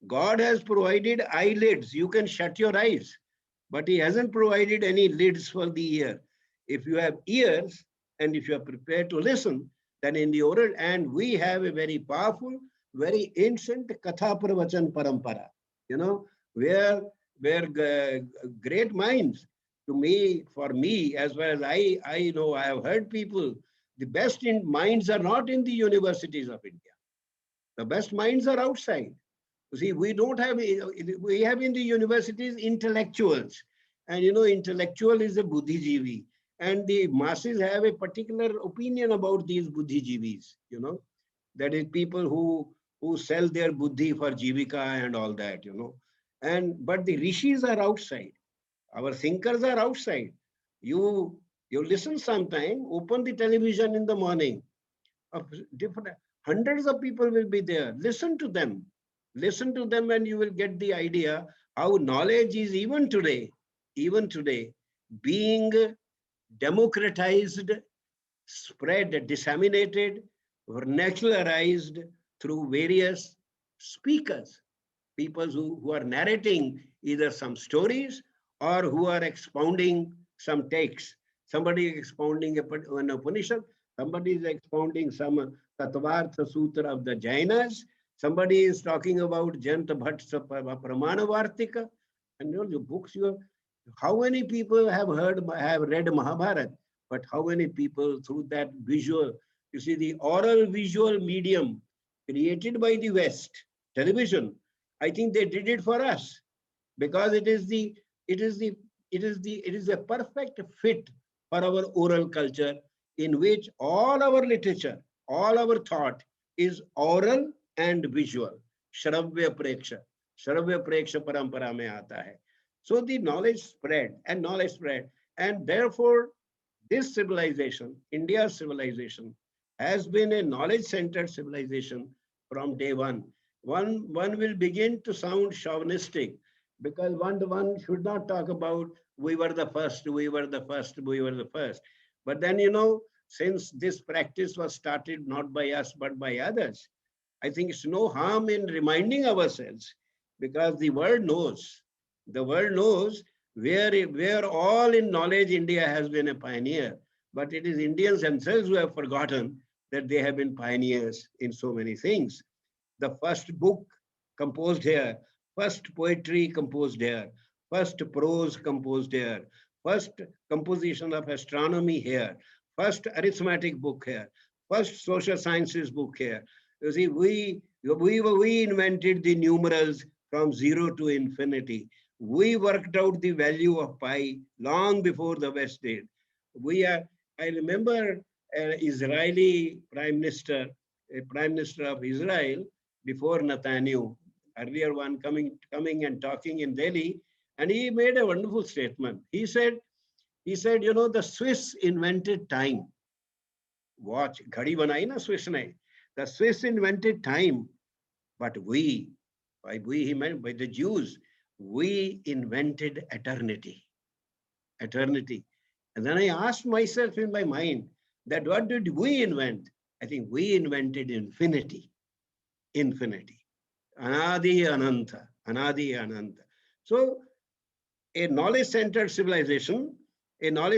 God has provided eyelids. You can shut your eyes, but He hasn't provided any lids for the ear. If you have ears and if you are prepared to listen, then in the oral, and we have a very powerful, very ancient Katha Pravachan Parampara, where great minds, for me, as well as I know, I have heard people, the best minds are not in the universities of India. The best minds are outside. You see, we have in the universities intellectuals, and intellectual is a buddhijeevi, and the masses have a particular opinion about these buddhijeevis, that is people who sell their buddhi for jivika and all that, but the rishis are outside. Our thinkers are outside. You listen sometime, open the television in the morning, different hundreds of people will be there. Listen to them, and you will get the idea how knowledge is even today being democratized, spread, disseminated, vernacularized through various speakers, people who are narrating either some stories or who are expounding some texts. Somebody is expounding an Upanishad, somebody is expounding some Tattvartha Sutra of the Jainas, somebody is talking about Janta Bhatt's Pramanavartika, and the books how many people have read Mahabharata, but how many people through that visual, you see, the oral visual medium created by the West, television, I think they did it for us, because it is a perfect fit for our oral culture, in which all our literature, all our thought is oral and visual. Shravya Preksha parampara mein aata hai. So the knowledge spread, and therefore this civilization, India's civilization, has been a knowledge-centered civilization from day one. One will begin to sound chauvinistic because one should not talk about we were the first, we were the first, we were the first. But then, since this practice was started not by us, but by others, I think it's no harm in reminding ourselves, because the world knows where all in knowledge India has been a pioneer, but it is Indians themselves who have forgotten that they have been pioneers in so many things. The first book composed here, first poetry composed here, first prose composed here, first composition of astronomy here, first arithmetic book here, first social sciences book here. You see, we invented the numerals from 0 to infinity. We worked out the value of pi long before the West did. I remember an Israeli prime minister, a prime minister of Israel before Netanyahu, earlier one coming and talking in Delhi, and he made a wonderful statement. He said, the Swiss invented time. Watch, ghadi banai na Swiss ne. The Swiss invented time, but by we he meant by the Jews, we invented eternity. Eternity. And then I asked myself in my mind that what did we invent? I think we invented infinity. Infinity. Anadi Ananta. Anadi Ananta. So a knowledge-centered civilization in a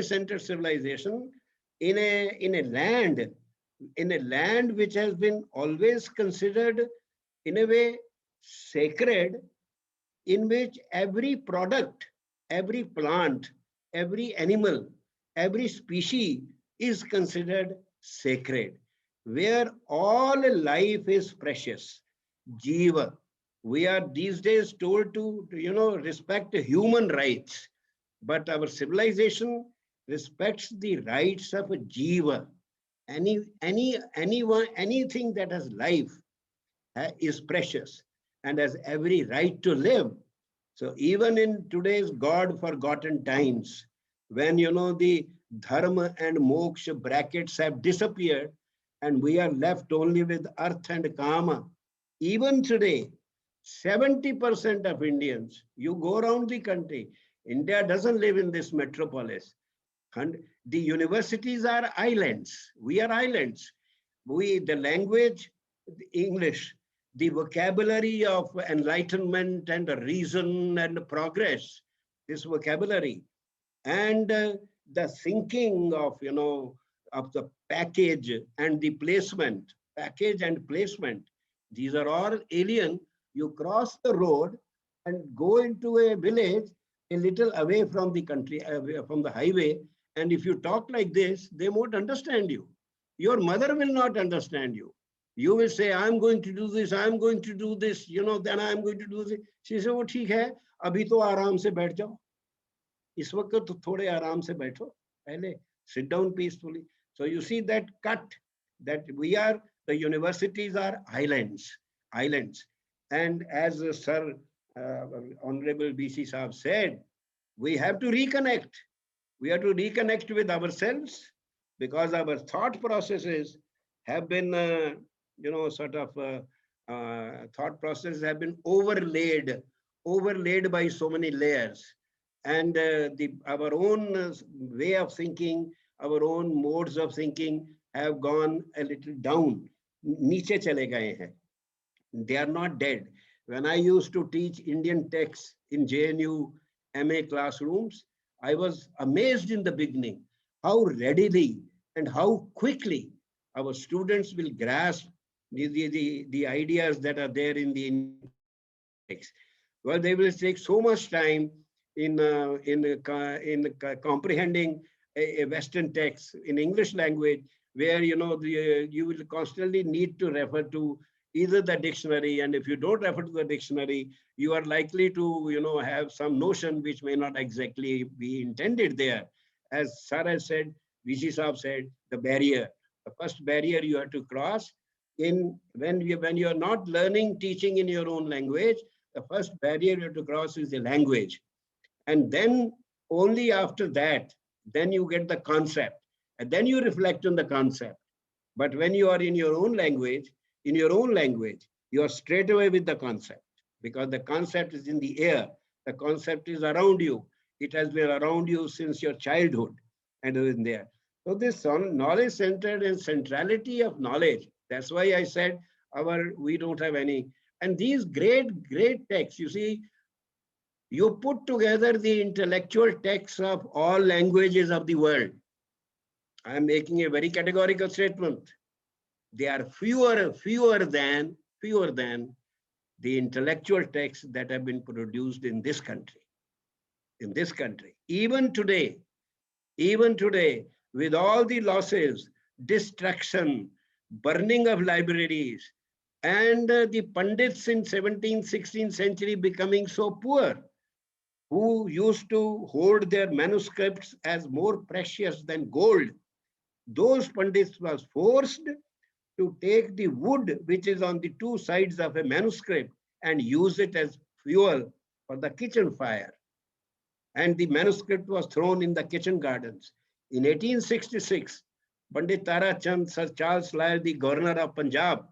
land which has been always considered in a way sacred, in which every product, every plant, every animal, every species is considered sacred, where all life is precious. Jiva. We are these days told to, respect human rights, but our civilization respects the rights of a jiva. Anything that has life is precious and has every right to live. So even in today's God-forgotten times, when the dharma and moksha brackets have disappeared and we are left only with earth and kama, even today, 70% of Indians, you go around the country, India doesn't live in this metropolis. And the universities are islands. We are islands. The language, the English, the vocabulary of enlightenment and reason and progress, this vocabulary, and the thinking of, of the package and the placement, these are all alien. You cross the road and go into a village a little away from the country, away from the highway, and if you talk like this, they won't understand you. Your mother will not understand you. You will say, I'm going to do this, I'm going to do this, then I'm going to do this. She says, oh, ठीक है, अभी तो आराम से बैठ जाओ. इस वक्त तो थोड़े आराम से बैठो. पहले sit down peacefully. So you see that cut, that the universities are islands. And as Sir Honorable BC Saab said, we have to reconnect. We have to reconnect with ourselves, because our thought processes have been, thought processes have been overlaid by so many layers. And our own way of thinking, our own modes of thinking have gone a little down. Niche chale gaye hain. They are not dead. When I used to teach Indian texts in JNU MA classrooms, I was amazed in the beginning how readily and how quickly our students will grasp the ideas that are there in the text. Well, they will take so much time in comprehending a Western text in English language, where you will constantly need to refer to either the dictionary, and if you don't refer to the dictionary, you are likely to have some notion which may not exactly be intended there. As Sir has said, VC Saab said, the barrier, the first barrier you have to cross when you are not learning teaching in your own language, the first barrier you have to cross is the language. And then only after that, then you get the concept, and then you reflect on the concept. But when you are in your own language, you are straight away with the concept, because the concept is in the air. The concept is around you. It has been around you since your childhood and is there. So this knowledge centered and centrality of knowledge. That's why I said we don't have any. And these great texts, you see, you put together the intellectual texts of all languages of the world. I am making a very categorical statement. They are fewer than the intellectual texts that have been produced in this country. In this country, even today, with all the losses, destruction, burning of libraries, and the Pandits in 17th, 16th century becoming so poor, who used to hold their manuscripts as more precious than gold, those Pandits was forced to take the wood which is on the two sides of a manuscript and use it as fuel for the kitchen fire. And the manuscript was thrown in the kitchen gardens. In 1866, Pandit Tara Chand, Sir Charles Lyell, the governor of Punjab,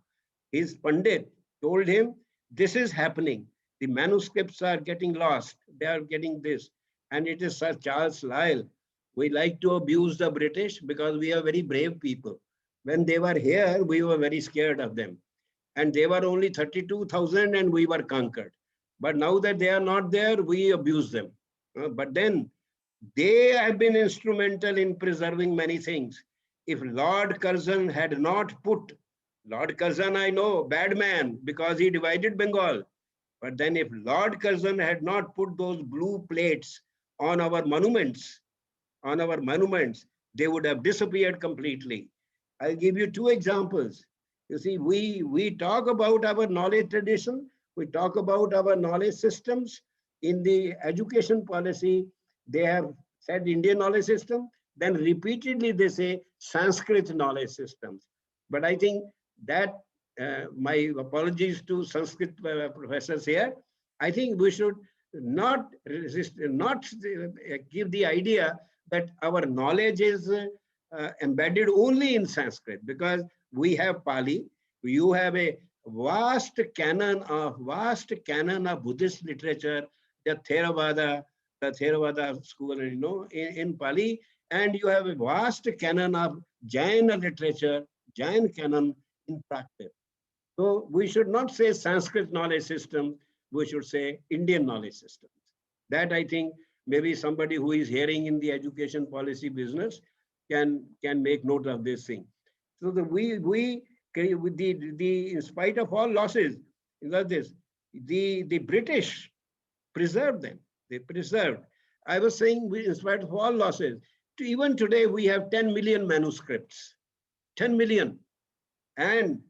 his Pandit told him, this is happening. The manuscripts are getting lost. They are getting this. And it is Sir Charles Lyell. We like to abuse the British because we are very brave people. When they were here, we were very scared of them. And they were only 32,000 and we were conquered. But now that they are not there, we abuse them. But then they have been instrumental in preserving many things. If Lord Curzon had not put, Lord Curzon, I know, bad man, because he divided Bengal. But then if Lord Curzon had not put those blue plates on our monuments, they would have disappeared completely. I'll give you two examples. You see, we talk about our knowledge tradition, we talk about our knowledge systems. In the education policy, they have said Indian knowledge system, then repeatedly they say Sanskrit knowledge systems. But I think that, my apologies to Sanskrit professors here, I think we should not give the idea that our knowledge is embedded only in Sanskrit, because we have Pali, you have a vast canon of Buddhist literature, the Theravada school, you know, in Pali, and you have a vast canon of Jaina literature, Jain canon in practice. So we should not say Sanskrit knowledge system, we should say Indian knowledge systems. That I think maybe somebody who is hearing in the education policy business can make note of this thing. So that in spite of all losses, the British preserved them. They preserved. I was saying, in spite of all losses, even today we have 10 million manuscripts, 10 million. And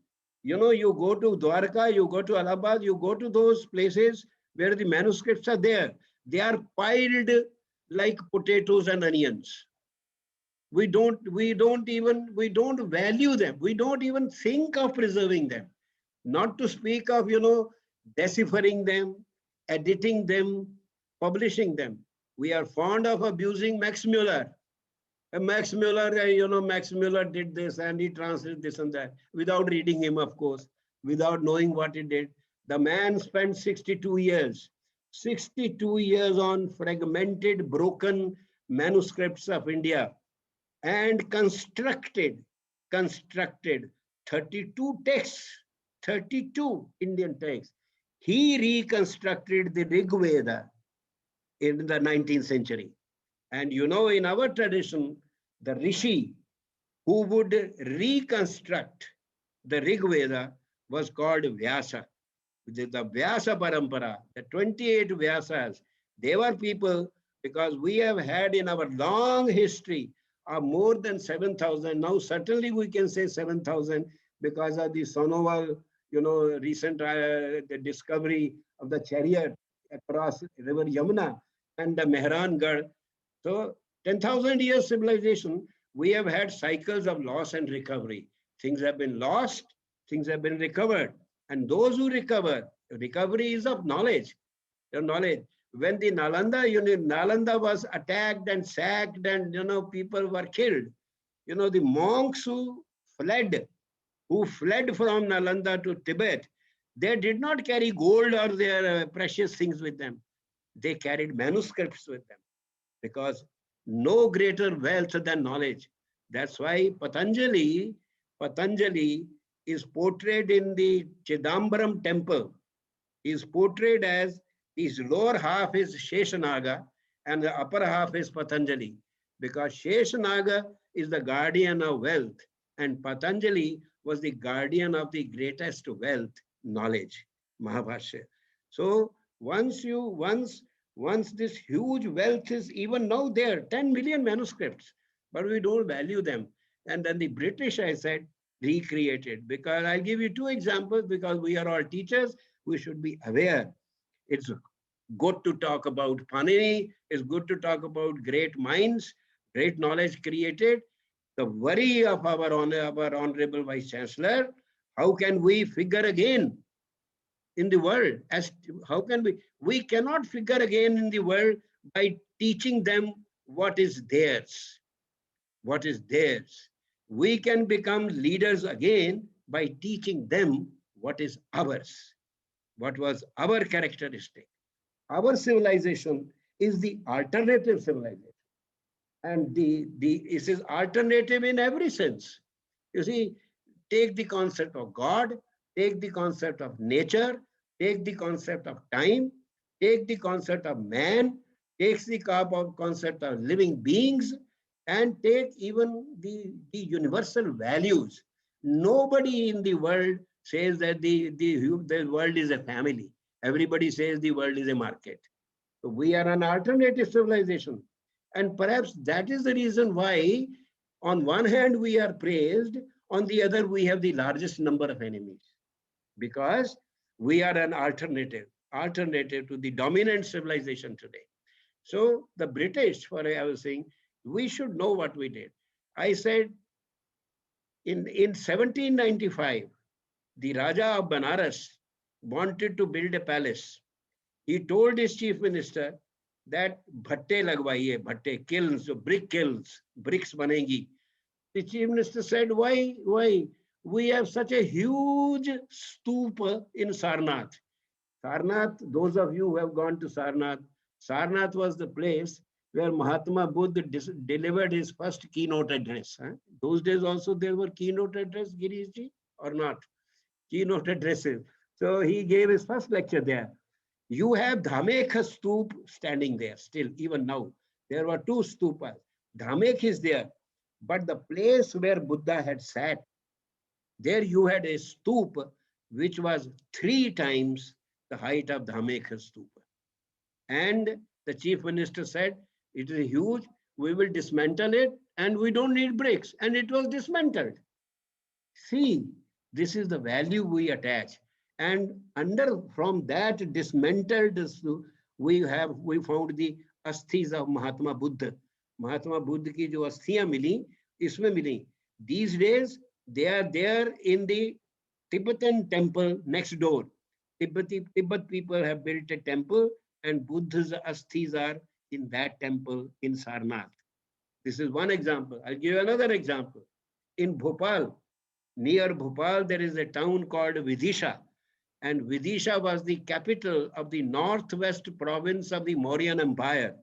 you know, you go to Dwarka, you go to Allahabad, you go to those places where the manuscripts are there. They are piled like potatoes and onions. We don't value them. We don't even think of preserving them. Not to speak of, you know, deciphering them, editing them, publishing them. We are fond of abusing Max Muller. Max Muller did this and he translated this and that without reading him, of course, without knowing what he did. The man spent 62 years on fragmented, broken manuscripts of India and constructed 32 texts, 32 Indian texts. He reconstructed the Rig Veda in the 19th century. And you know, in our tradition, the Rishi who would reconstruct the Rig Veda was called Vyasa. The Vyasa Parampara, the 28 Vyasas, they were people, because we have had in our long history more than 7,000. Now, certainly we can say 7,000 because of the Sonowal, you know, recent the discovery of the chariot across River Yamuna and the Mehrangarh. So 10,000 years civilization, we have had cycles of loss and recovery. Things have been lost, things have been recovered. And those who recover, recovery is of knowledge. Your knowledge. When the Nalanda was attacked and sacked and, you know, people were killed, you know, the monks who fled from Nalanda to Tibet, they did not carry gold or their precious things with them. they carried manuscripts with them, because no greater wealth than knowledge. That's why Patanjali is portrayed in the Chidambaram temple. He is portrayed as his lower half is Sheshanaga and the upper half is Patanjali, because Sheshanaga is the guardian of wealth and Patanjali was the guardian of the greatest wealth, knowledge, Mahabharata. So once this huge wealth is even now there, 10 million manuscripts, but we don't value them. And then the British, I said, recreated, because I'll give you two examples, because we are all teachers, we should be aware. It's good to talk about Panini, it's good to talk about great minds, great knowledge created. The worry of our Honorable Vice Chancellor, how can we figure again in the world? How can we cannot figure again in the world by teaching them what is theirs. What is theirs. We can become leaders again by teaching them what is ours, what was our characteristic. Our civilization is the alternative civilization. And it is alternative in every sense. You see, take the concept of God, take the concept of nature, take the concept of time, take the concept of man, take the concept of living beings, and take even the universal values. Nobody in the world says that the world is a family. Everybody says the world is a market. So we are an alternative civilization. And perhaps that is the reason why, on one hand, we are praised, on the other, we have the largest number of enemies, because we are an alternative to the dominant civilization today. So the British, I was saying, we should know what we did. I said, in 1795, the Raja of Banaras wanted to build a palace. He told his chief minister that bhatte lagwaiye, bhatte, kilns, brick kilns, bricks banengi. The chief minister said, why? We have such a huge stupa in Sarnath. Sarnath, those of you who have gone to Sarnath, Sarnath was the place where Mahatma Buddha delivered his first keynote address. Huh? Those days also there were keynote address, Girishji, or not? Keynote addresses. So he gave his first lecture there. You have Dhamekha Stup standing there still, even now. There were two stupas. Dhamek is there, but the place where Buddha had sat, there you had a stupa which was 3 times the height of Dhamekha Stupa. And the chief minister said, it is huge, we will dismantle it and we don't need bricks. And it was dismantled. See, this is the value we attach. And from that dismantled, we found the asthis of Mahatma Buddha. Mahatma Buddha ki jo asthiyan mili, isme mili. These days, they are there in the Tibetan temple next door. Tibet people have built a temple and Buddha's asthis are in that temple in Sarnath. This is one example. I'll give you another example. In Bhopal, near Bhopal, there is a town called Vidisha. And Vidisha was the capital of the northwest province of the Mauryan Empire.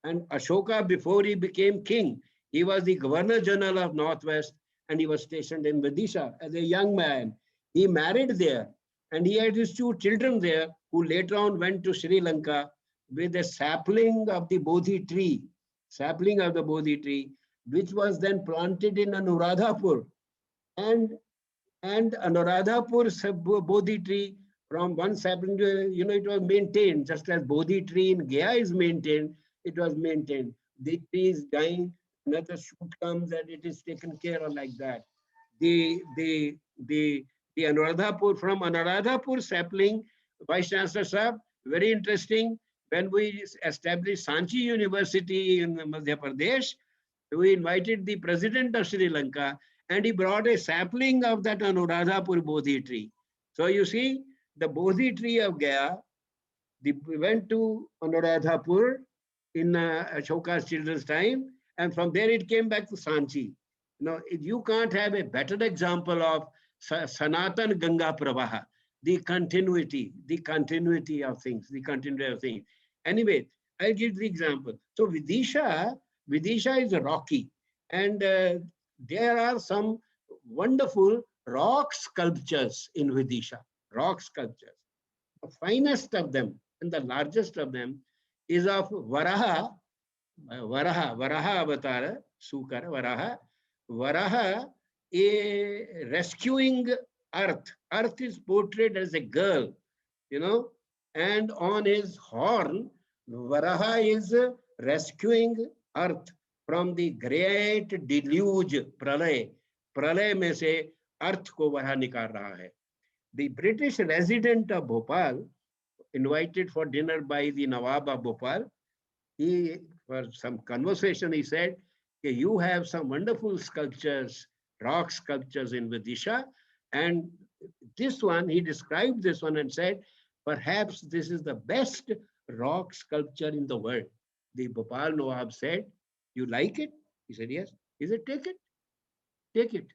And Ashoka, before he became king, he was the Governor General of Northwest and he was stationed in Vidisha as a young man. He married there and he had his 2 children there who later on went to Sri Lanka with a sapling of the Bodhi tree, which was then planted in Anuradhapur. And Anuradhapur Bodhi tree, from one sapling, it was maintained, just as Bodhi tree in Gaya is maintained, it was maintained. The tree is dying, another shoot comes and it is taken care of like that. The Anuradhapur, from Anuradhapur sapling, Vice Chancellor Sahab, very interesting, when we established Sanchi University in Madhya Pradesh, we invited the president of Sri Lanka and he brought a sapling of that Anuradhapur Bodhi tree. So you see, the Bodhi tree of Gaya, we went to Anuradhapur in Ashoka's children's time, and from there it came back to Sanchi. You can't have a better example of Sanatan Ganga Pravaha, the continuity of things, Anyway, I'll give the example. So Vidisha is rocky, and there are some wonderful rock sculptures in Vidisha. Rock sculptures. The finest of them and the largest of them is of Varaha Varaha avatar, Sukara, Varaha, a rescuing Earth. Earth is portrayed as a girl, you know, and on his horn, Varaha is rescuing Earth from the great deluge, Pralay. Pralay में से अर्थ को वराह निकाल रहा है. The British resident of Bhopal, invited for dinner by the Nawab of Bhopal, he, for some conversation, he said, okay, you have some wonderful sculptures, rock sculptures in Vidisha. And this one, he described this one and said, perhaps this is the best rock sculpture in the world. The Bhopal Nawab said, you like it? He said, yes. He said, take it. Take it.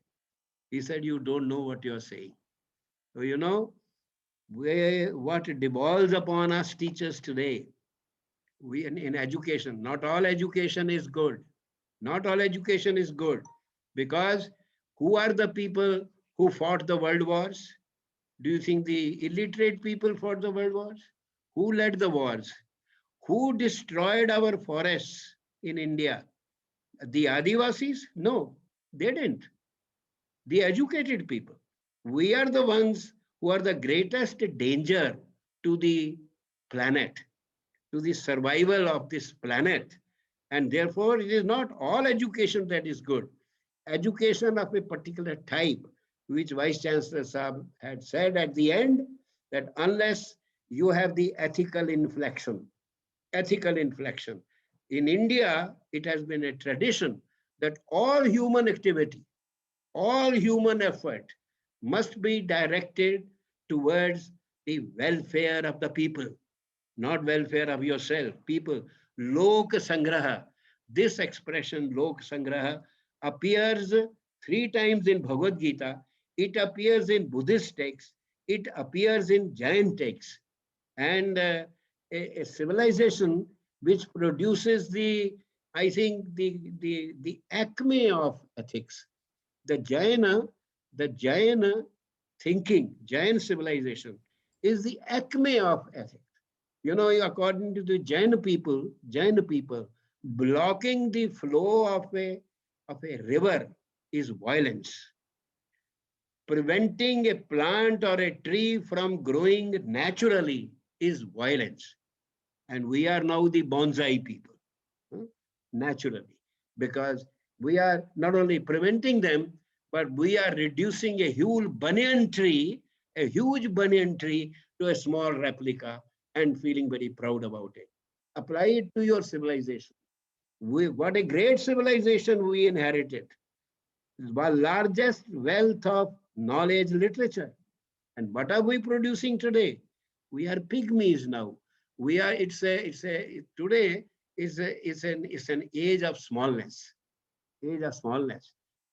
He said, you don't know what you're saying. So, you know, what devolves upon us teachers today, we in education, not all education is good. Not all education is good, because who are the people who fought the world wars? Do you think the illiterate people fought the world wars? Who led the wars? Who destroyed our forests in India? The Adivasis? No, they didn't. The educated people. We are the ones who are the greatest danger to the planet, to the survival of this planet. And therefore, it is not all education that is good. Education of a particular type, which Vice Chancellor Saab had said at the end, that unless you have the ethical inflection. In India, it has been a tradition that all human activity, all human effort must be directed towards the welfare of the people, not welfare of yourself, people. Lok Sangraha. This expression, Lok Sangraha, appears 3 times in Bhagavad Gita. It appears in Buddhist texts. It appears in Jain texts. And a civilization which produces the acme of ethics. The Jaina thinking, Jain civilization is the acme of ethics. You know, according to the Jain people, blocking the flow of a river is violence. Preventing a plant or a tree from growing naturally is violence. And we are now the bonsai people, naturally, because we are not only preventing them, but we are reducing a huge banyan tree to a small replica and feeling very proud about it. Apply it to your civilization. What a great civilization we inherited. The largest wealth of knowledge literature. And what are we producing today? We are pygmies now. Today is an age of smallness.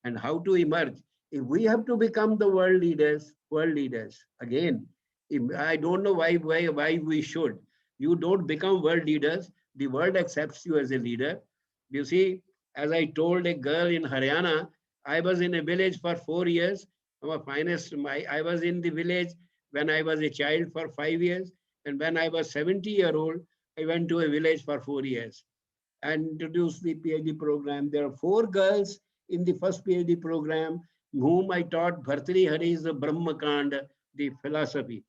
And how to emerge? If we have to become the world leaders, again, I don't know why we should. You don't become world leaders. The world accepts you as a leader. You see, as I told a girl in Haryana, I was in a village for 4 years. I was in the village when I was a child for 5 years. And when I was 70-year-old, I went to a village for 4 years and introduced the PhD program. There are 4 girls in the first PhD program whom I taught Bhartrihari's Brahma Kanda, the philosophy,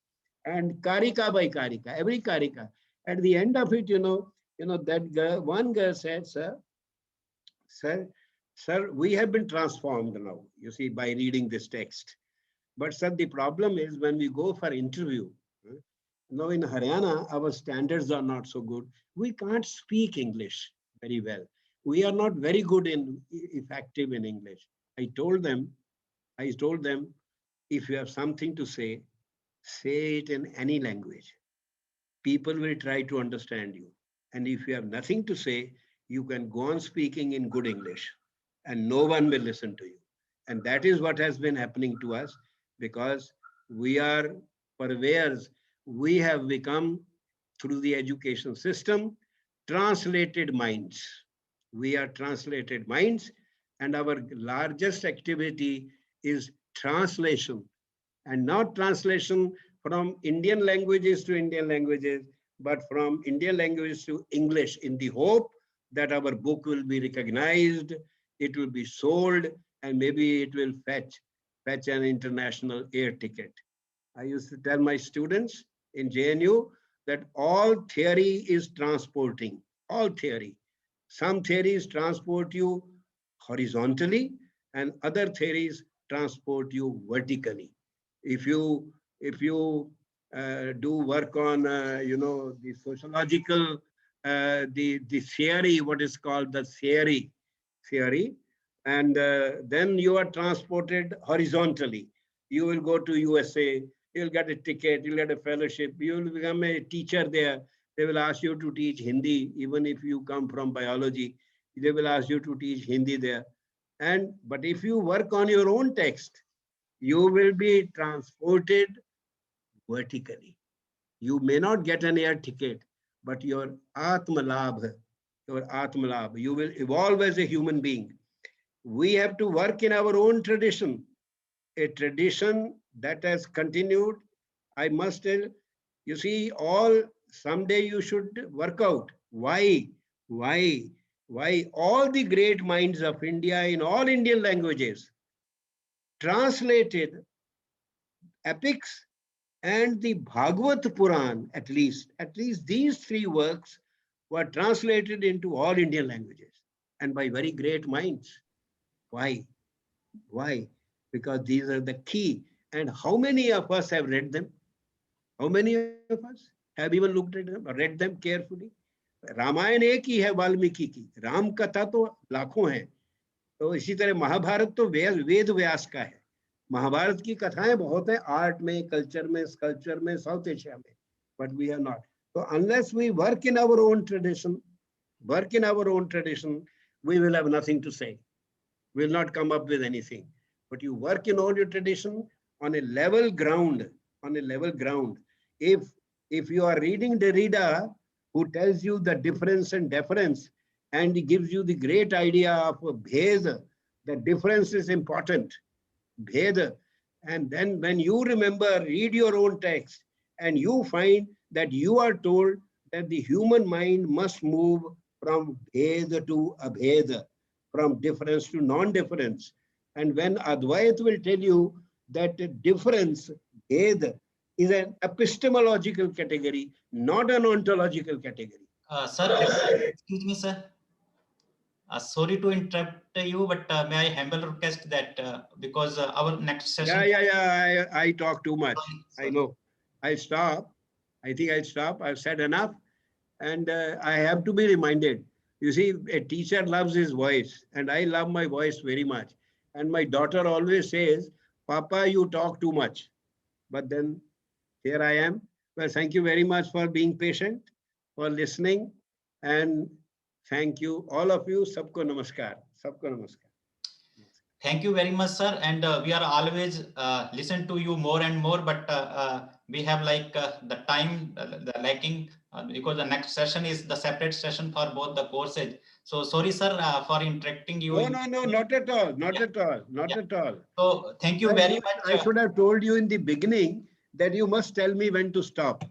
and Karika by Karika, every Karika. At the end of it, that girl, one girl said, Sir, we have been transformed now, you see, by reading this text. But sir, the problem is when we go for interview, now in Haryana, our standards are not so good. We can't speak English very well. We are not very good effective in English. I told them, if you have something to say it in any language. People will try to understand you. And if you have nothing to say, you can go on speaking in good English and no one will listen to you. And that is what has been happening to us, because we are purveyors. We have become through the education system, translated minds. We are translated minds, and our largest activity is translation, and not translation from Indian languages to Indian languages, but from Indian languages to English, in the hope that our book will be recognized, it will be sold, and maybe it will fetch an international air ticket. I used to tell my students in JNU that all theory is transporting, all theory. Some theories transport you horizontally, and other theories transport you vertically. If you do work on the sociological the theory, what is called the theory, and then you are transported horizontally. You will go to USA, you'll get a ticket, you'll get a fellowship, you will become a teacher there. They will ask you to teach Hindi, even if you come from biology. They will ask you to teach Hindi there. But if you work on your own text, you will be transported vertically. You may not get an air ticket, but your Atmalabh, you will evolve as a human being. We have to work in our own tradition, a tradition that has continued. I must tell, you see, someday you should work out why all the great minds of India in all Indian languages translated epics and the Bhagavad Puran, at least these three works were translated into all Indian languages, and by very great minds. Why? Because these are the key. And how many of us have read them? How many of us have even looked at them, read them carefully? Ramayan एक ही है वाल्मीकि की, राम कथा तो लाखों हैं. तो इसी तरह महाभारत तो वेद व्यास का है. महाभारत की कथाएं बहुत हैं, आर्ट में, कल्चर में, स्कल्पचर में, साउथ एशिया में, but we are not. So unless we work in our own tradition, we will have nothing to say. We will not come up with anything. But you work in all your tradition on a level ground, If you are reading Derrida, who tells you the difference and difference, and he gives you the great idea of Bhed, the difference is important. Bhed. And then when you remember, read your own text, and you find that you are told that the human mind must move from Bhed to Abhed, from difference to non-difference. And when Advait will tell you that difference, Bhed, is an epistemological category, not an ontological category. Sir, excuse me, sir. Sorry to interrupt you, but may I humble request that because our next session. I talk too much. Sorry. I know. I'll stop. I think I'll stop. I've said enough. And I have to be reminded. You see, a teacher loves his voice, and I love my voice very much. And my daughter always says, Papa, you talk too much. But then here I am. Well, thank you very much for being patient, for listening, and thank you, all of you. Sabko namaskar. Sabko namaskar. Thank you very much, sir. And we are always listen to you more and more, but we have like the time the lacking because the next session is the separate session for both the courses. So sorry, sir, for interrupting you. No, not at all. Not at all. So thank you very much. I should have told you in the beginning that you must tell me when to stop.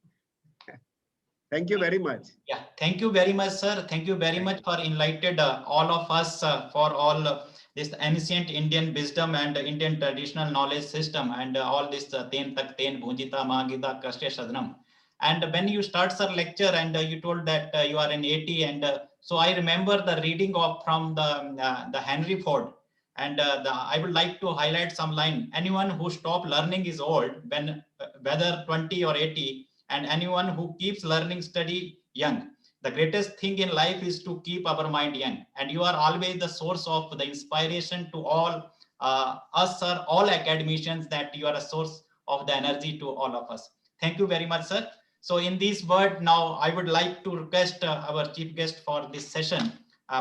Thank you very much. Yeah, thank you very much, sir. Thank you very much for enlightened all of us for all this ancient Indian wisdom and Indian traditional knowledge system and all this ten tak ten bhunjita magita kashya sadnam. And when you start sir lecture and you told that you are an 80, and so I remember the reading of from the Henry Ford. And I would like to highlight some line. Anyone who stops learning is old, when whether 20 or 80, and anyone who keeps learning study young. The greatest thing in life is to keep our mind young. And you are always the source of the inspiration to all us, sir, all academicians, that you are a source of the energy to all of us. Thank you very much, sir. So in this word, now I would like to request our chief guest for this session,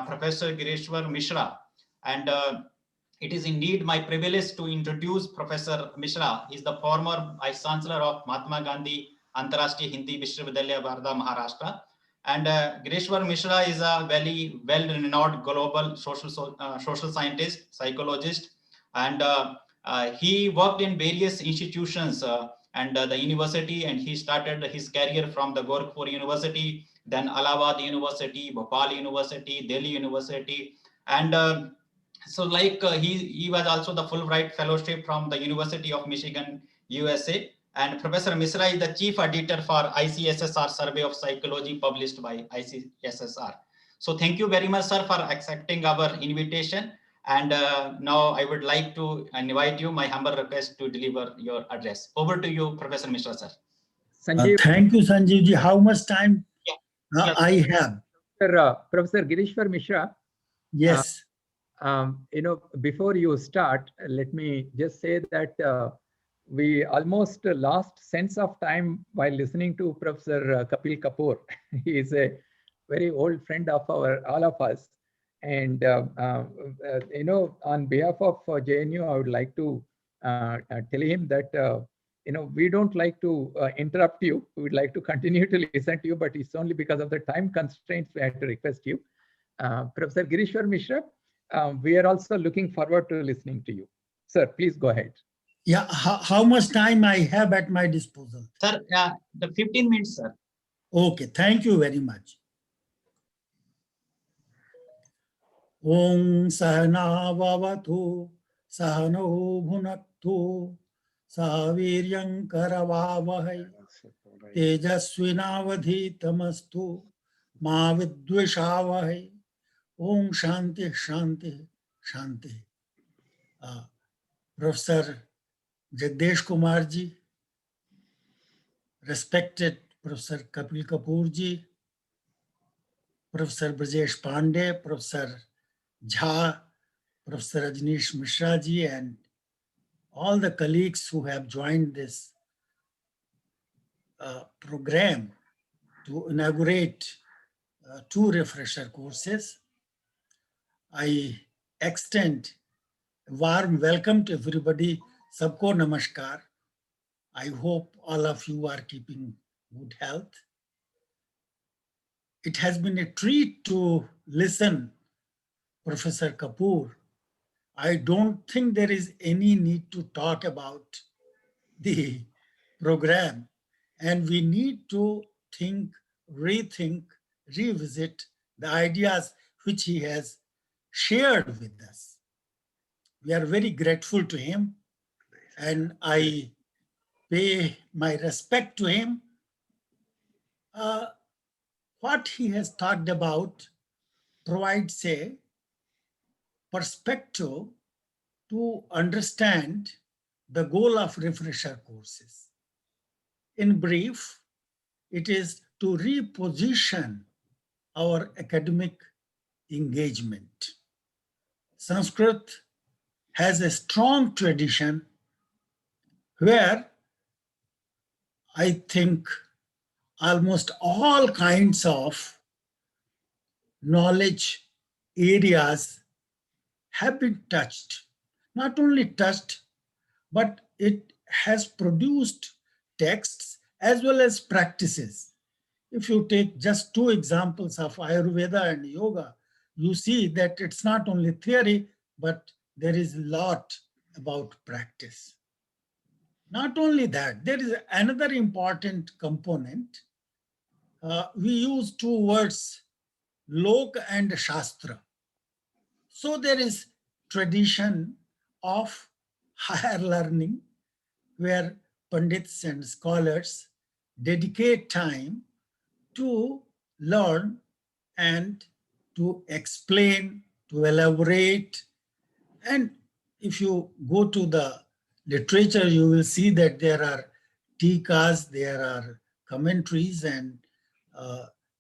Professor Gireshwar Mishra. And it is indeed my privilege to introduce Professor Mishra. He is the former Vice Chancellor of Mahatma Gandhi Antarashtriya Hindi Vishwavidyalaya, Wardha, Maharashtra. And Gireshwar Mishra is a very well-renowned global social scientist, psychologist, and he worked in various institutions and the university, and he started his career from the Gorakhpur University, then Allahabad University, Bhopal University, Delhi University, and so like he was also the Fulbright Fellowship from the University of Michigan, USA. And Professor Misra is the chief editor for ICSSR Survey of Psychology published by ICSSR. So thank you very much, sir, for accepting our invitation. And now I would like to invite you, my humble request to deliver your address. Over to you, Professor Misra, sir. Sanjeev, Thank you, Sanjeev ji. How much time Yes. I have? Professor Gireshwar Mishra, Yes. Before you start, let me just say that we almost lost sense of time while listening to Professor Kapil Kapoor. He is a very old friend of all of us. And, on behalf of JNU, I would like to tell him that, we don't like to interrupt you. We would like to continue to listen to you, but it's only because of the time constraints we had to request you. Professor Gireshwar Mishra, we are also looking forward to listening to you. Sir, please go ahead. Yeah. How much time I have at my disposal? Sir, the 15 minutes, sir. Okay. Thank you very much. Om Sahana Vavatu Sahano Bhunaktu Saviryam Karavavahai Tejasvinavadhi Tamastu Ma Vidvishavahai. Om Shanti Shanti Shanti. Professor Jagdish Kumar ji, respected Professor Kapil Kapoor ji, Professor Brajesh Pandey, Professor Jha, Professor Rajneesh Mishra ji, and all the colleagues who have joined this program to inaugurate 2 refresher courses. I extend a warm welcome to everybody. Sabko namaskar. I hope all of you are keeping good health. It has been a treat to listen Professor Kapoor. I don't think there is any need to talk about the program, and we need to think, rethink, revisit the ideas which he has shared with us. We are very grateful to him, and I pay my respect to him. What he has talked about provides a perspective to understand the goal of refresher courses. In brief, it is to reposition our academic engagement. Sanskrit has a strong tradition where I think almost all kinds of knowledge areas have been touched. Not only touched, but it has produced texts as well as practices. If you take just 2 examples of Ayurveda and yoga, you see that it's not only theory, but there is a lot about practice. Not only that, there is another important component. We use 2 words, Lok and Shastra. So there is tradition of higher learning where Pandits and scholars dedicate time to learn and to explain, to elaborate. And if you go to the literature, you will see that there are tikas, there are commentaries, and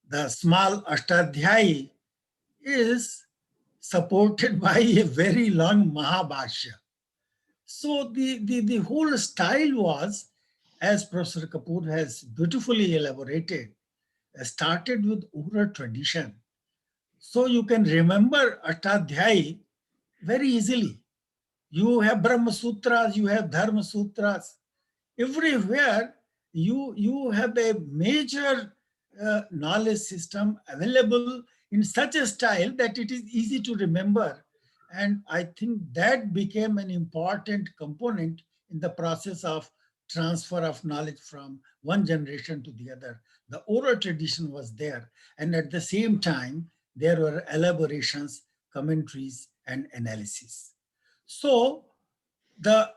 the small Ashtadhyayi is supported by a very long Mahabhashya. So the whole style was, as Professor Kapoor has beautifully elaborated, started with oral tradition. So you can remember Ashtadhyayi very easily. You have Brahma Sutras, you have Dharma Sutras. Everywhere you have a major knowledge system available in such a style that it is easy to remember. And I think that became an important component in the process of transfer of knowledge from one generation to the other. The oral tradition was there, and at the same time, there were elaborations, commentaries, and analysis. So the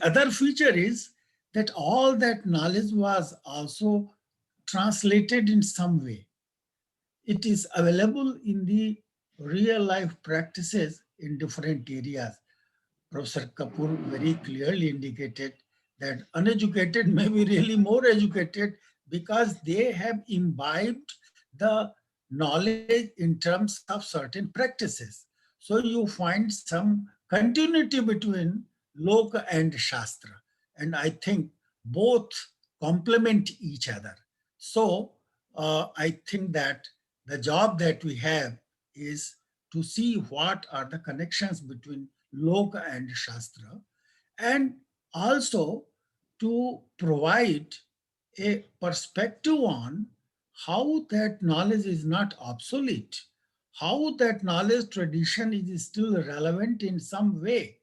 other feature is that all that knowledge was also translated in some way. It is available in the real life practices in different areas. Professor Kapoor very clearly indicated that uneducated may be really more educated because they have imbibed the knowledge in terms of certain practices. So you find some continuity between Loka and Shastra. And I think both complement each other. So I think that the job that we have is to see what are the connections between Loka and Shastra, and also to provide a perspective on how that knowledge is not obsolete, how that knowledge tradition is still relevant in some way.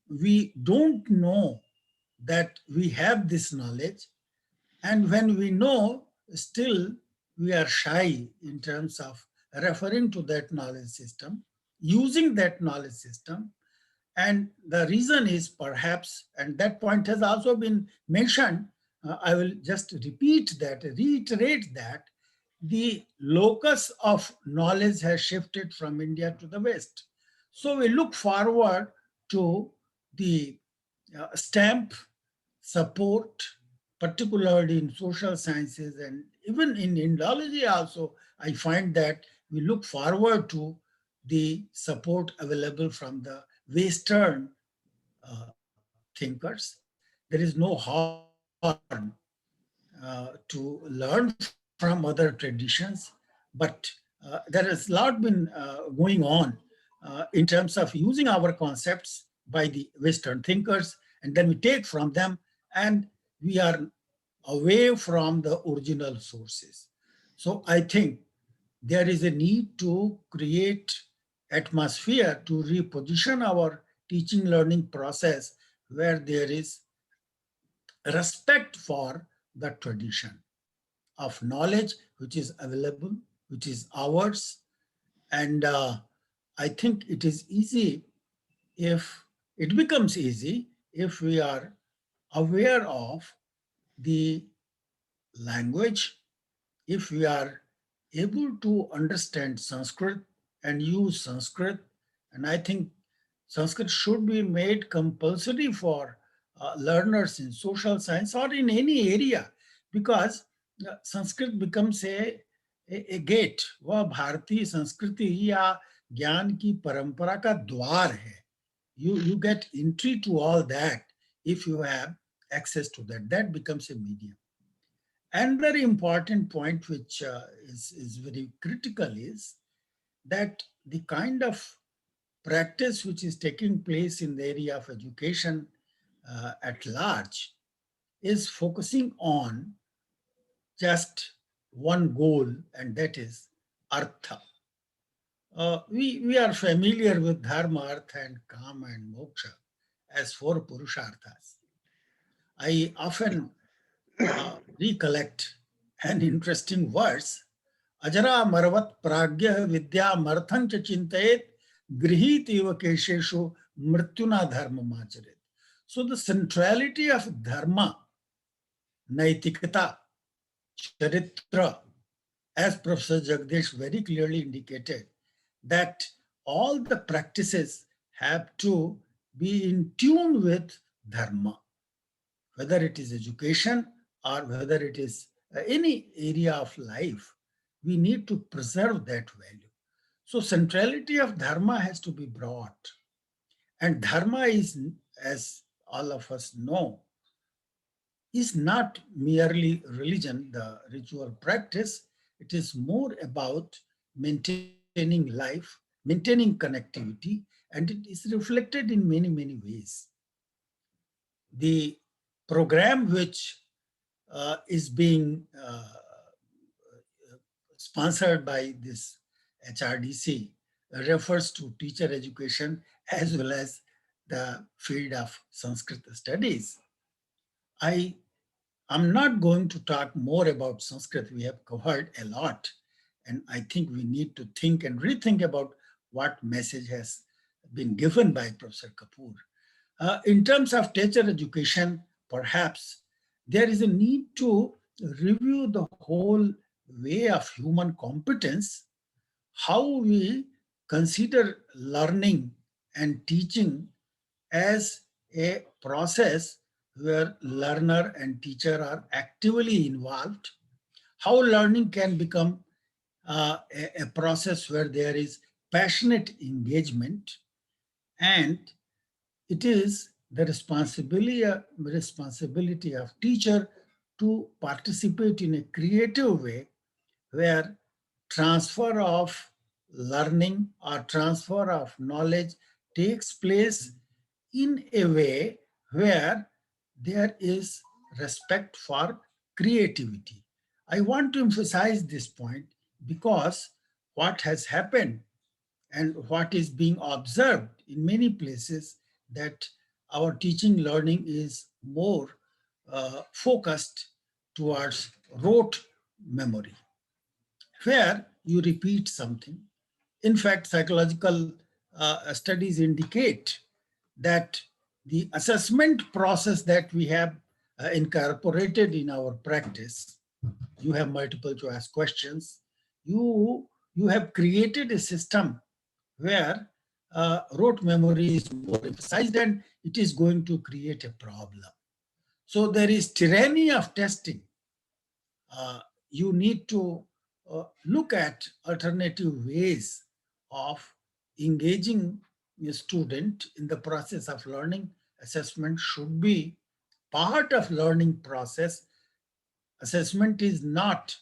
We don't know that we have this knowledge, and when we know, still we are shy in terms of referring to that knowledge system, using that knowledge system. And the reason is perhaps, and that point has also been mentioned, I will just reiterate that the locus of knowledge has shifted from India to the West. So we look forward to the stamp support, particularly in social sciences and even in Indology also. I find that we look forward to the support available from the Western thinkers. There is no harm to learn from other traditions, but there has a lot been going on in terms of using our concepts by the Western thinkers, and then we take from them, and we are away from the original sources. So I think there is a need to create atmosphere to reposition our teaching learning process where there is respect for the tradition of knowledge which is available, which is ours. And I think it is easy if it becomes easy if we are aware of the language, if we are able to understand Sanskrit and use Sanskrit. And I think Sanskrit should be made compulsory for learners in social science or in any area, because Sanskrit becomes a gate. वह भारतीय संस्कृति या ज्ञान की परंपरा का द्वार है. You get entry to all that if you have access to that. That becomes a medium. Another important point which is very critical is that the kind of practice which is taking place in the area of education at large is focusing on just one goal, and that is artha. We are familiar with dharma, artha, and kama and moksha as four purusharthas. I often recollect an interesting verse. Ajara marvat pragya vidya marthang cha chintayet grihit eva kesheshu mrityuna dharma macharet. So the centrality of dharma, naitikata, charitra, as Professor Jagdish very clearly indicated, that all the practices have to be in tune with dharma, whether it is education or whether it is any area of life. We need to preserve that value. So centrality of dharma has to be brought. And dharma is, as all of us know, is not merely religion, the ritual practice. It is more about maintaining life, maintaining connectivity, and it is reflected in many, many ways. The program which is being sponsored by this HRDC refers to teacher education as well as the field of Sanskrit studies. I am not going to talk more about Sanskrit. We have covered a lot, and I think we need to think and rethink about what message has been given by Professor Kapoor. In terms of teacher education, perhaps there is a need to review the whole way of human competence, how we consider learning and teaching as a process where learner and teacher are actively involved, how learning can become a process where there is passionate engagement, and it is the responsibility of teacher to participate in a creative way where transfer of learning or transfer of knowledge takes place in a way where there is respect for creativity. I want to emphasize this point because what has happened and what is being observed in many places that our teaching learning is more focused towards rote memory, where you repeat something. In fact, psychological studies indicate that the assessment process that we have incorporated in our practice, you have multiple choice questions, you have created a system where rote memory is more emphasized, and it is going to create a problem. So there is tyranny of testing. You need to look at alternative ways of engaging a student in the process of learning. Assessment should be part of learning process. Assessment is not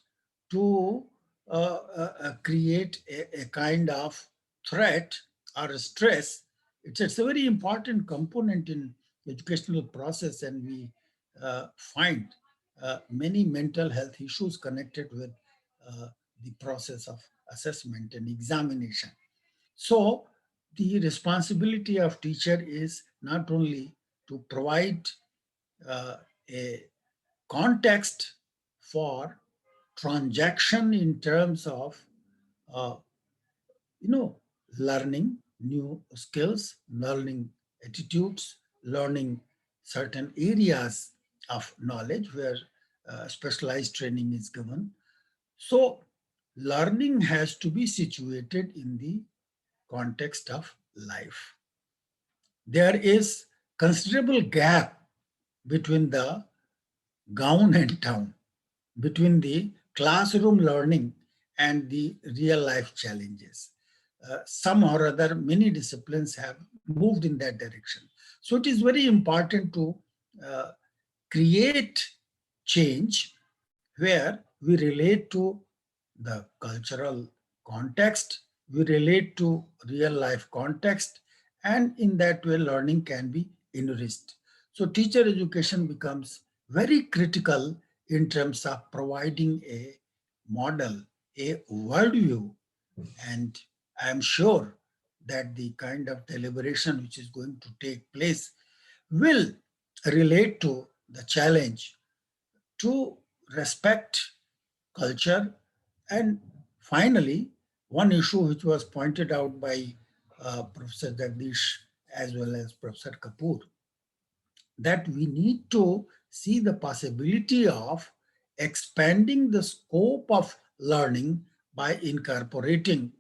to create a kind of threat or stress. It's a very important component in educational process, and we find many mental health issues connected with the process of assessment and examination. So the responsibility of teacher is not only to provide a context for transaction in terms of learning new skills, learning attitudes, learning certain areas of knowledge where specialized training is given. So learning has to be situated in the context of life. There is considerable gap between the gown and town, between the classroom learning and the real life challenges. Somehow or other, many disciplines have moved in that direction. So it is very important to create change where we relate to the cultural context, we relate to real life context, and in that way learning can be enriched. So teacher education becomes very critical in terms of providing a model, a worldview, and I am sure that the kind of deliberation which is going to take place will relate to the challenge to respect culture. And finally, one issue which was pointed out by Professor Jagdish as well as Professor Kapoor, that we need to see the possibility of expanding the scope of learning by incorporating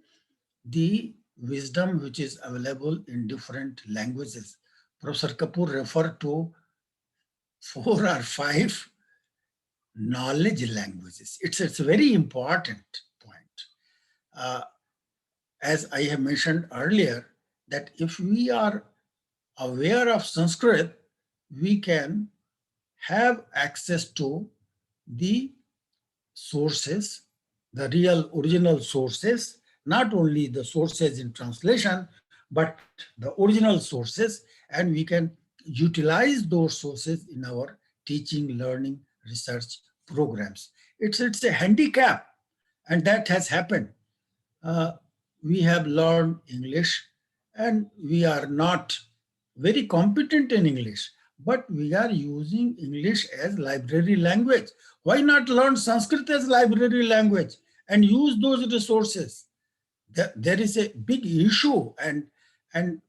the wisdom which is available in different languages. Professor Kapoor referred to 4 or 5 knowledge languages. It's a very important point. As I have mentioned earlier, that if we are aware of Sanskrit, we can have access to the sources, the real original sources, not only the sources in translation, but the original sources, and we can utilize those sources in our teaching, learning, research programs. It's a handicap, and that has happened. We have learned English, and we are not very competent in English, but we are using English as library language. Why not learn Sanskrit as library language and use those resources? There is a big issue, and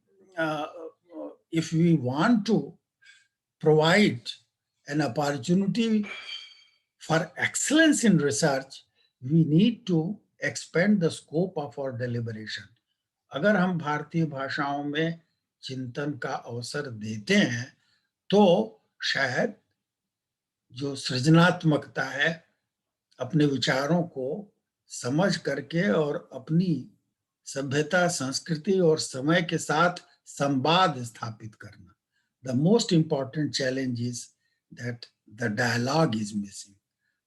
if we want to provide an opportunity for excellence in research, we need to expand the scope of our deliberation. अगर हम भारतीय भाषाओं में चिंतन का अवसर देते हैं तो शायद जो सृजनात्मकता है, अपने विचारों को समझ करके और अपनी सभ्यता, संस्कृति और समय के साथ संवाद स्थापित करना. The most important challenge is that the dialogue is missing.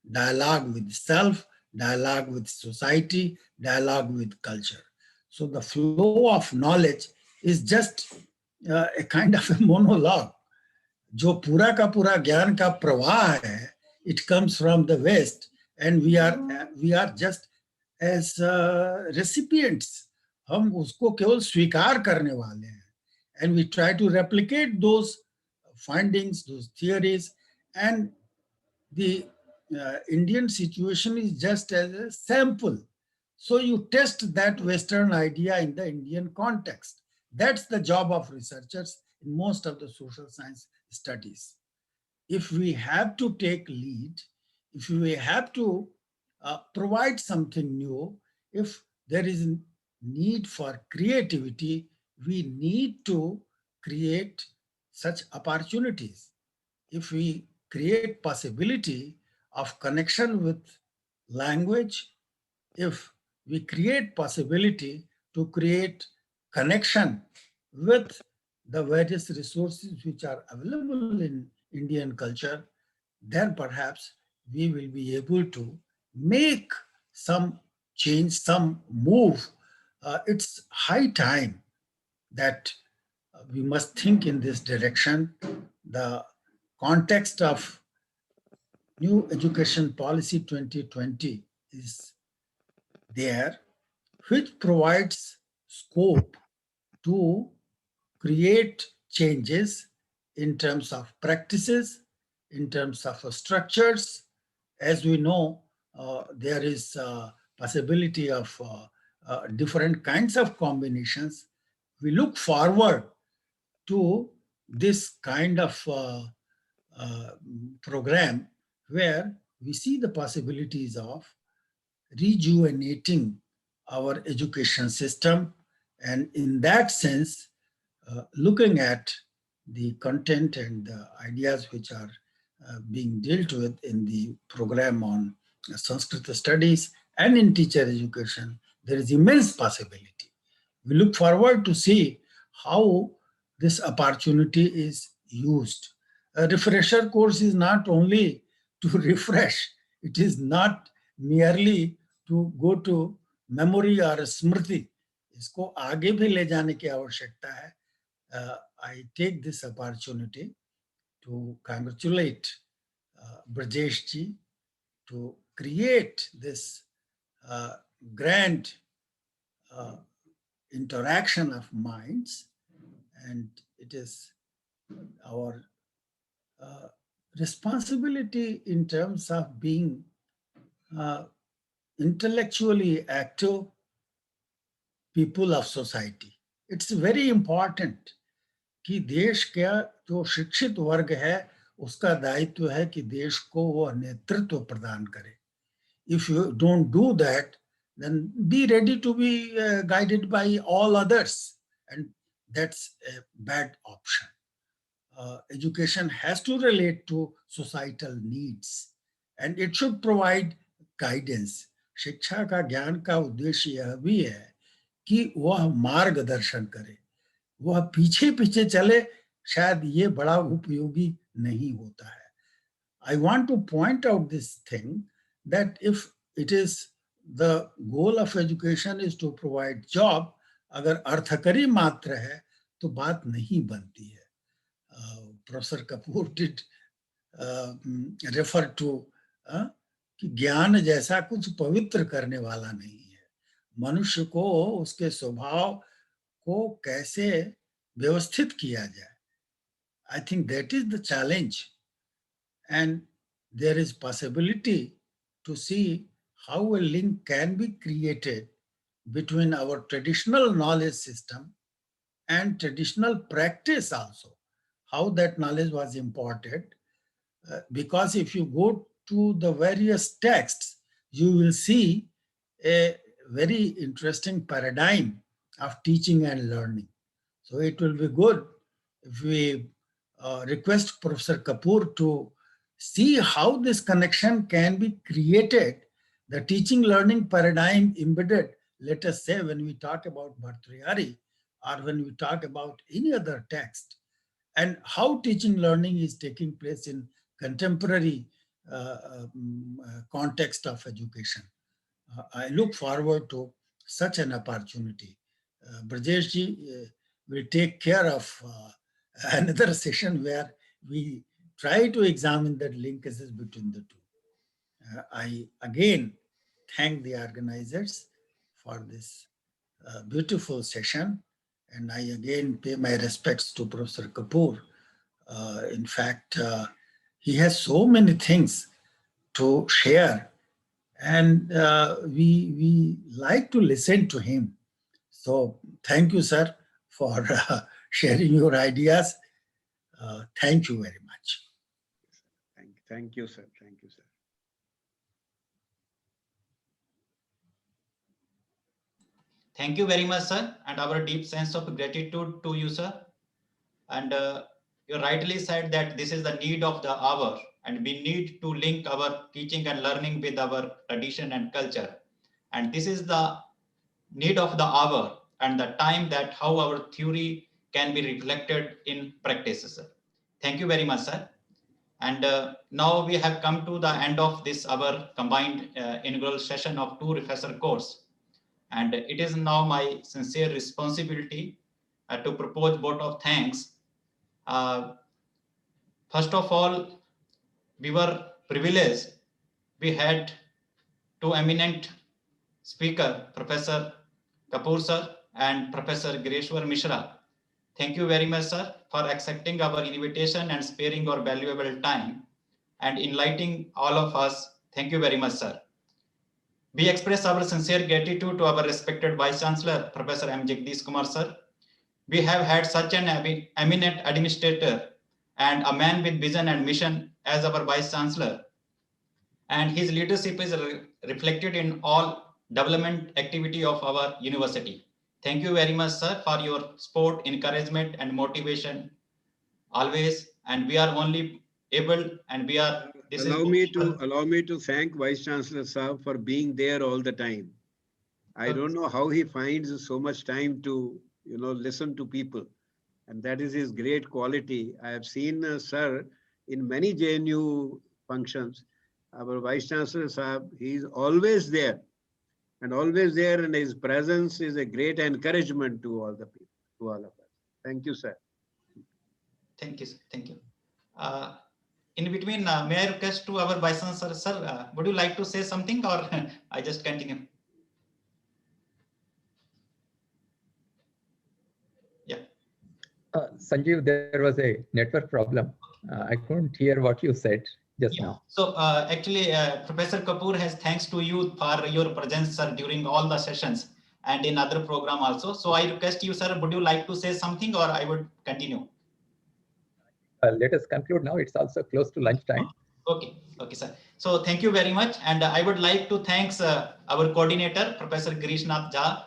Dialogue with self, dialogue with society, dialogue with culture. So the flow of knowledge is just a kind of a monologue. जो पूरा का पूरा ज्ञान का प्रवाह है, it comes from the West, and we are just as recipients. हम उसको केवल स्वीकार करने वाले हैं, and we try to replicate those findings, those theories, and the Indian situation is just as a sample. So you test that Western idea in the Indian context. That's the job of researchers in most of the social science studies. If we have to take lead, if we have to provide something new, if there is a need for creativity, we need to create such opportunities. If we create possibility of connection with language, if we create possibility to create connection with the various resources which are available in Indian culture, then perhaps we will be able to make some change, some move. It's high time that we must think in this direction. The context of New Education Policy 2020 is there, which provides scope to create changes in terms of practices, in terms of structures. As we know, there is a possibility of different kinds of combinations. We look forward to this kind of program where we see the possibilities of rejuvenating our education system, and in that sense, looking at the content and the ideas which are being dealt with in the program on Sanskrit studies and in teacher education, there is immense possibility. We look forward to see how this opportunity is used. A refresher course is not only to refresh, it is not merely to go to memory or smriti. इसको आगे भी ले जाने की आवश्यकता है. I take this opportunity to congratulate Brajesh ji to create this grand interaction of minds, and it is our responsibility in terms of being intellectually active people of society. It's very important कि देश का जो शिक्षित वर्ग है उसका दायित्व है कि देश को वो नेतृत्व प्रदान करे. If you don't do that, then be ready to be guided by all others, and that's a bad option. Education has to relate to societal needs, and it should provide guidance. शिक्षा का ज्ञान का उद्देश्य यह भी है कि वह मार्गदर्शन करे. वह पीछे पीछे चले शायद ये बड़ा उपयोगी नहीं होता है. I want to point out this thing that if it is the goal of education is to provide job, अगर अर्थकरी मात्र है तो बात नहीं बनती है. Professor Kapoor did refer to कि ज्ञान जैसा कुछ पवित्र करने वाला नहीं है, मनुष्य को उसके स्वभाव को कैसे व्यवस्थित किया जाए. I think that is the challenge, and there is possibility to see how a link can be created between our traditional knowledge system and traditional practice also, how that knowledge was imported. Because if you go to the various texts, you will see a very interesting paradigm of teaching and learning. So it will be good if we request Professor Kapoor to see how this connection can be created, the teaching learning paradigm embedded, let us say when we talk about Bhartrihari or when we talk about any other text, and how teaching learning is taking place in contemporary context of education. I look forward to such an opportunity. Brajesh ji will take care of another session where we try to examine the linkages between the two. I again thank the organizers for this beautiful session, and I again pay my respects to Professor Kapoor. In fact, he has so many things to share, and we like to listen to him. So thank you, sir, for sharing your ideas. Thank you very much. Thank you, sir. Thank you, sir. Thank you very much, sir, and our deep sense of gratitude to you, sir. And you rightly said that this is the need of the hour, and we need to link our teaching and learning with our tradition and culture. And this is the need of the hour and the time that how our theory can be reflected in practices. Thank you very much, sir. And now we have come to the end of this our combined inaugural session of 2 refresher course. And it is now my sincere responsibility to propose vote of thanks. First of all, we were privileged. We had 2 eminent speakers, Professor Kapoor sir and Professor Gireshwar Mishra. Thank you very much, sir, for accepting our invitation and sparing your valuable time and enlightening all of us. Thank you very much, sir. We express our sincere gratitude to our respected Vice Chancellor, Professor M. Jagdish Kumar sir. We have had such an eminent administrator and a man with vision and mission as our Vice Chancellor. And his leadership is reflected in all development activity of our university. Thank you very much, sir, for your support, encouragement, and motivation always. And we are only able, and we are. Allow me to thank Vice Chancellor Saab for being there all the time. I don't know how he finds so much time to, listen to people, and that is his great quality. I have seen sir in many JNU functions. Our Vice Chancellor Saab, he is always there. And his presence is a great encouragement to all the people, to all of us. Thank you, sir. Thank you, sir. Thank you. In between, may I request to our Vice Chancellor, sir, would you like to say something, or I just continue? Yeah. Sanjeev, there was a network problem. I couldn't hear what you said just now. So actually, Professor Kapoor has thanks to you for your presence, sir, during all the sessions and in other program also. So I request you, sir, would you like to say something, or I would continue? Let us conclude now. It's also close to lunchtime. Okay, sir. So thank you very much. And I would like to thank our coordinator, Professor Girishnath Jha,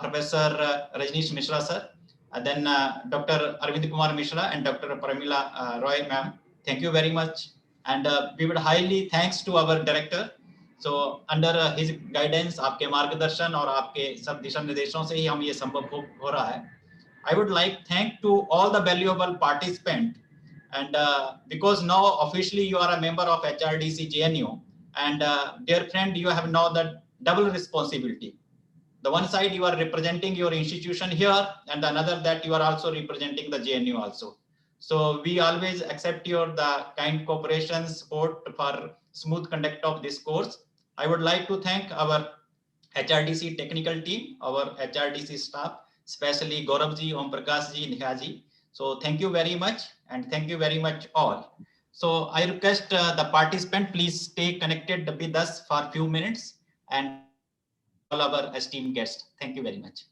Professor Rajneesh Mishra, sir, and then Dr. Arvind Kumar Mishra and Dr. Pramila Roy, ma'am. Thank you very much. And we would highly thanks to our director. So under his guidance, आपके मार्गदर्शन और आपके सब दिशा निर्देशों से ही हम ये संभव हो रहा है. I would like thank to all the valuable participants. And because now officially you are a member of HRDC JNU, and dear friend, you have now the double responsibility. The one side you are representing your institution here, and another that you are also representing the JNU also. So we always accept the kind cooperation support for smooth conduct of this course. I would like to thank our HRDC technical team, our HRDC staff, especially Gauravji, Om Prakashji, Nihaji. So thank you very much, and thank you very much all. So I request the participant, please stay connected with us for a few minutes, and all our esteemed guests. Thank you very much.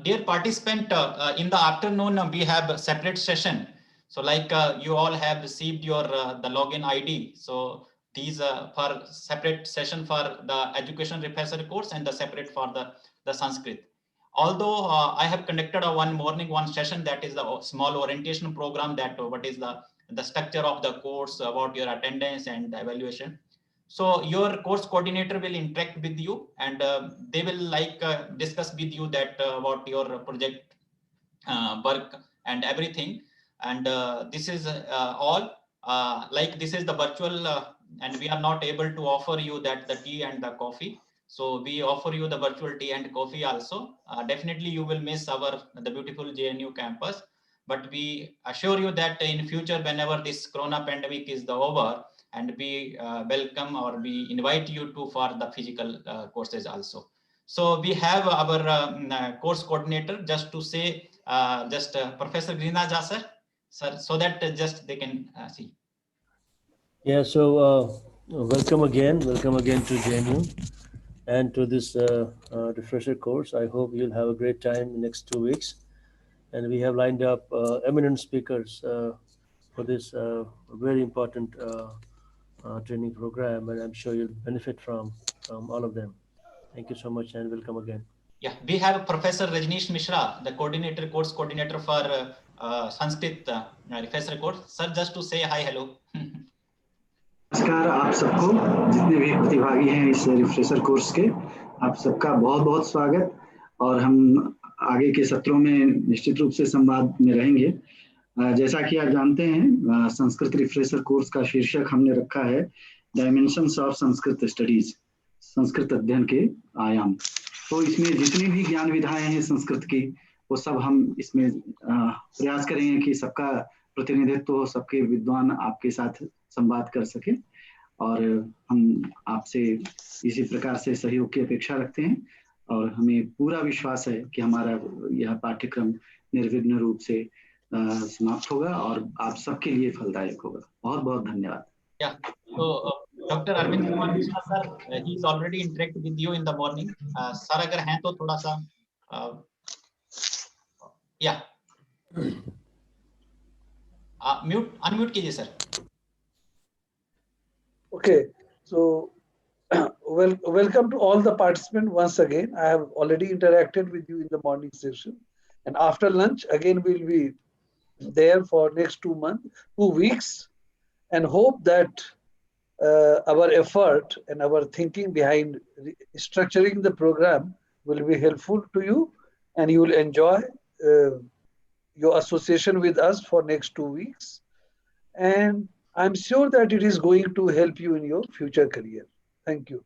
Dear participant, in the afternoon we have a separate session. So like you all have received your the login ID. So these for separate session for the education refresher course and the separate for the Sanskrit. Although I have conducted a one session, that is the small orientation program, that what is the structure of the course, about your attendance and evaluation. So your course coordinator will interact with you, and they will discuss with you that about your project work and everything. And this is all like this is the virtual and we are not able to offer you that the tea and the coffee. So we offer you the virtual tea and coffee also. Definitely you will miss the beautiful JNU campus, but we assure you that in future, whenever this corona pandemic is over, and we welcome or we invite you to for the physical courses also. So we have our course coordinator just to say Professor Grina Jasar, sir, so that just they can see. Yeah, so welcome again to JNU and to this refresher course. I hope you'll have a great time in the next 2 weeks. And we have lined up eminent speakers for this very important training program, and I'm sure you'll benefit from all of them. Thank you so much and welcome again. Yeah, we have Professor Rajneesh Mishra, the course coordinator for Sanskrit refresher course. Sir, just to say hi, hello. नमस्कार आप सबको, जितने भी प्रतिभागी हैं इस refresher course के, आप सबका बहुत बहुत स्वागत। और हम आगे के सत्रों में निश्चित रूप से संवाद में रहेंगे। जैसा कि आप जानते हैं, संस्कृत रिफ्रेशर कोर्स का शीर्षक हमने रखा है dimensions of Sanskrit studies, Sanskrit अध्ययन के आयाम। तो इसमें जितनी भी ज्ञान विधाएं हैं संस्कृत की, वो सब हम इसमें प्रयास करेंगे कि सबका प्रतिनिधित्व हो, सबके विद्वान आपके साथ संवाद कर सके। और हम आपसे इसी प्रकार से सहयोग की अपेक्षा रखते हैं, और हमें पूरा विश्वास है कि हमारा यह पाठ्यक्रम निर्विघ्न रूप से समाप्त होगा और आप सबके लिए फलदायक होगा। बहुत बहुत धन्यवाद। Yeah. So Dr. Arvind Kumar Mishra sir, he is already interacted with you in the morning. Sir, अगर हैं तो थोड़ा सा yeah. Unmute कीजिए sir. Okay, so welcome to all the participants once again. I have already interacted with you in the morning session, and after lunch again we'll be there for next 2 weeks, and hope that our effort and our thinking behind structuring the program will be helpful to you, and you will enjoy your association with us for next 2 weeks. And I'm sure that it is going to help you in your future career. Thank you.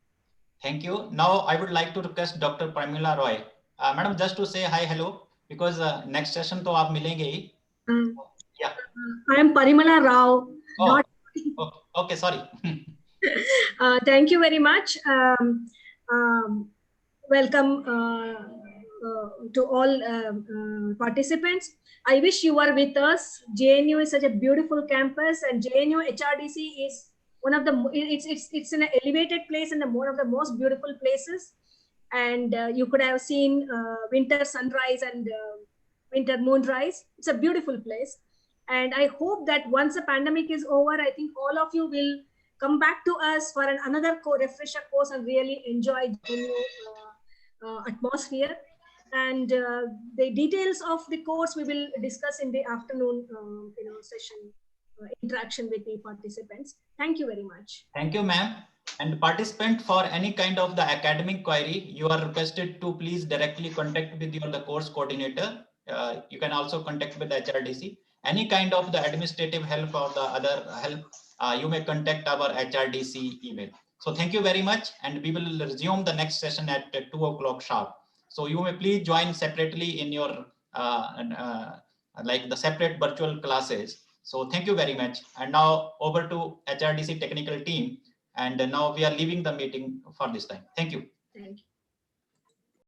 Thank you. Now I would like to request Dr. Pramila Roy. Madam, just to say hi, hello, because next session तो आप मिलेंगे ही. Yeah. I am Parimala Rao. Oh, okay, sorry. Thank you very much. Welcome to all participants. I wish you were with us. JNU is such a beautiful campus, and JNU HRDC is one of the, it's an elevated place and one of the most beautiful places. And you could have seen winter sunrise and winter moonrise. It's a beautiful place. And I hope that once the pandemic is over, I think all of you will come back to us for another refresher course and really enjoy JNU atmosphere. And the details of the course we will discuss in the afternoon session, interaction with the participants. Thank you very much. Thank you, ma'am. And participant, for any kind of the academic query, you are requested to please directly contact with the course coordinator. You can also contact with HRDC. Any kind of the administrative help or the other help, you may contact our HRDC email. So thank you very much. And we will resume the next session at 2 o'clock sharp. So you may please join separately in your like the separate virtual classes. So thank you very much. And now over to HRDC technical team. And now we are leaving the meeting for this time. Thank you. Thank you.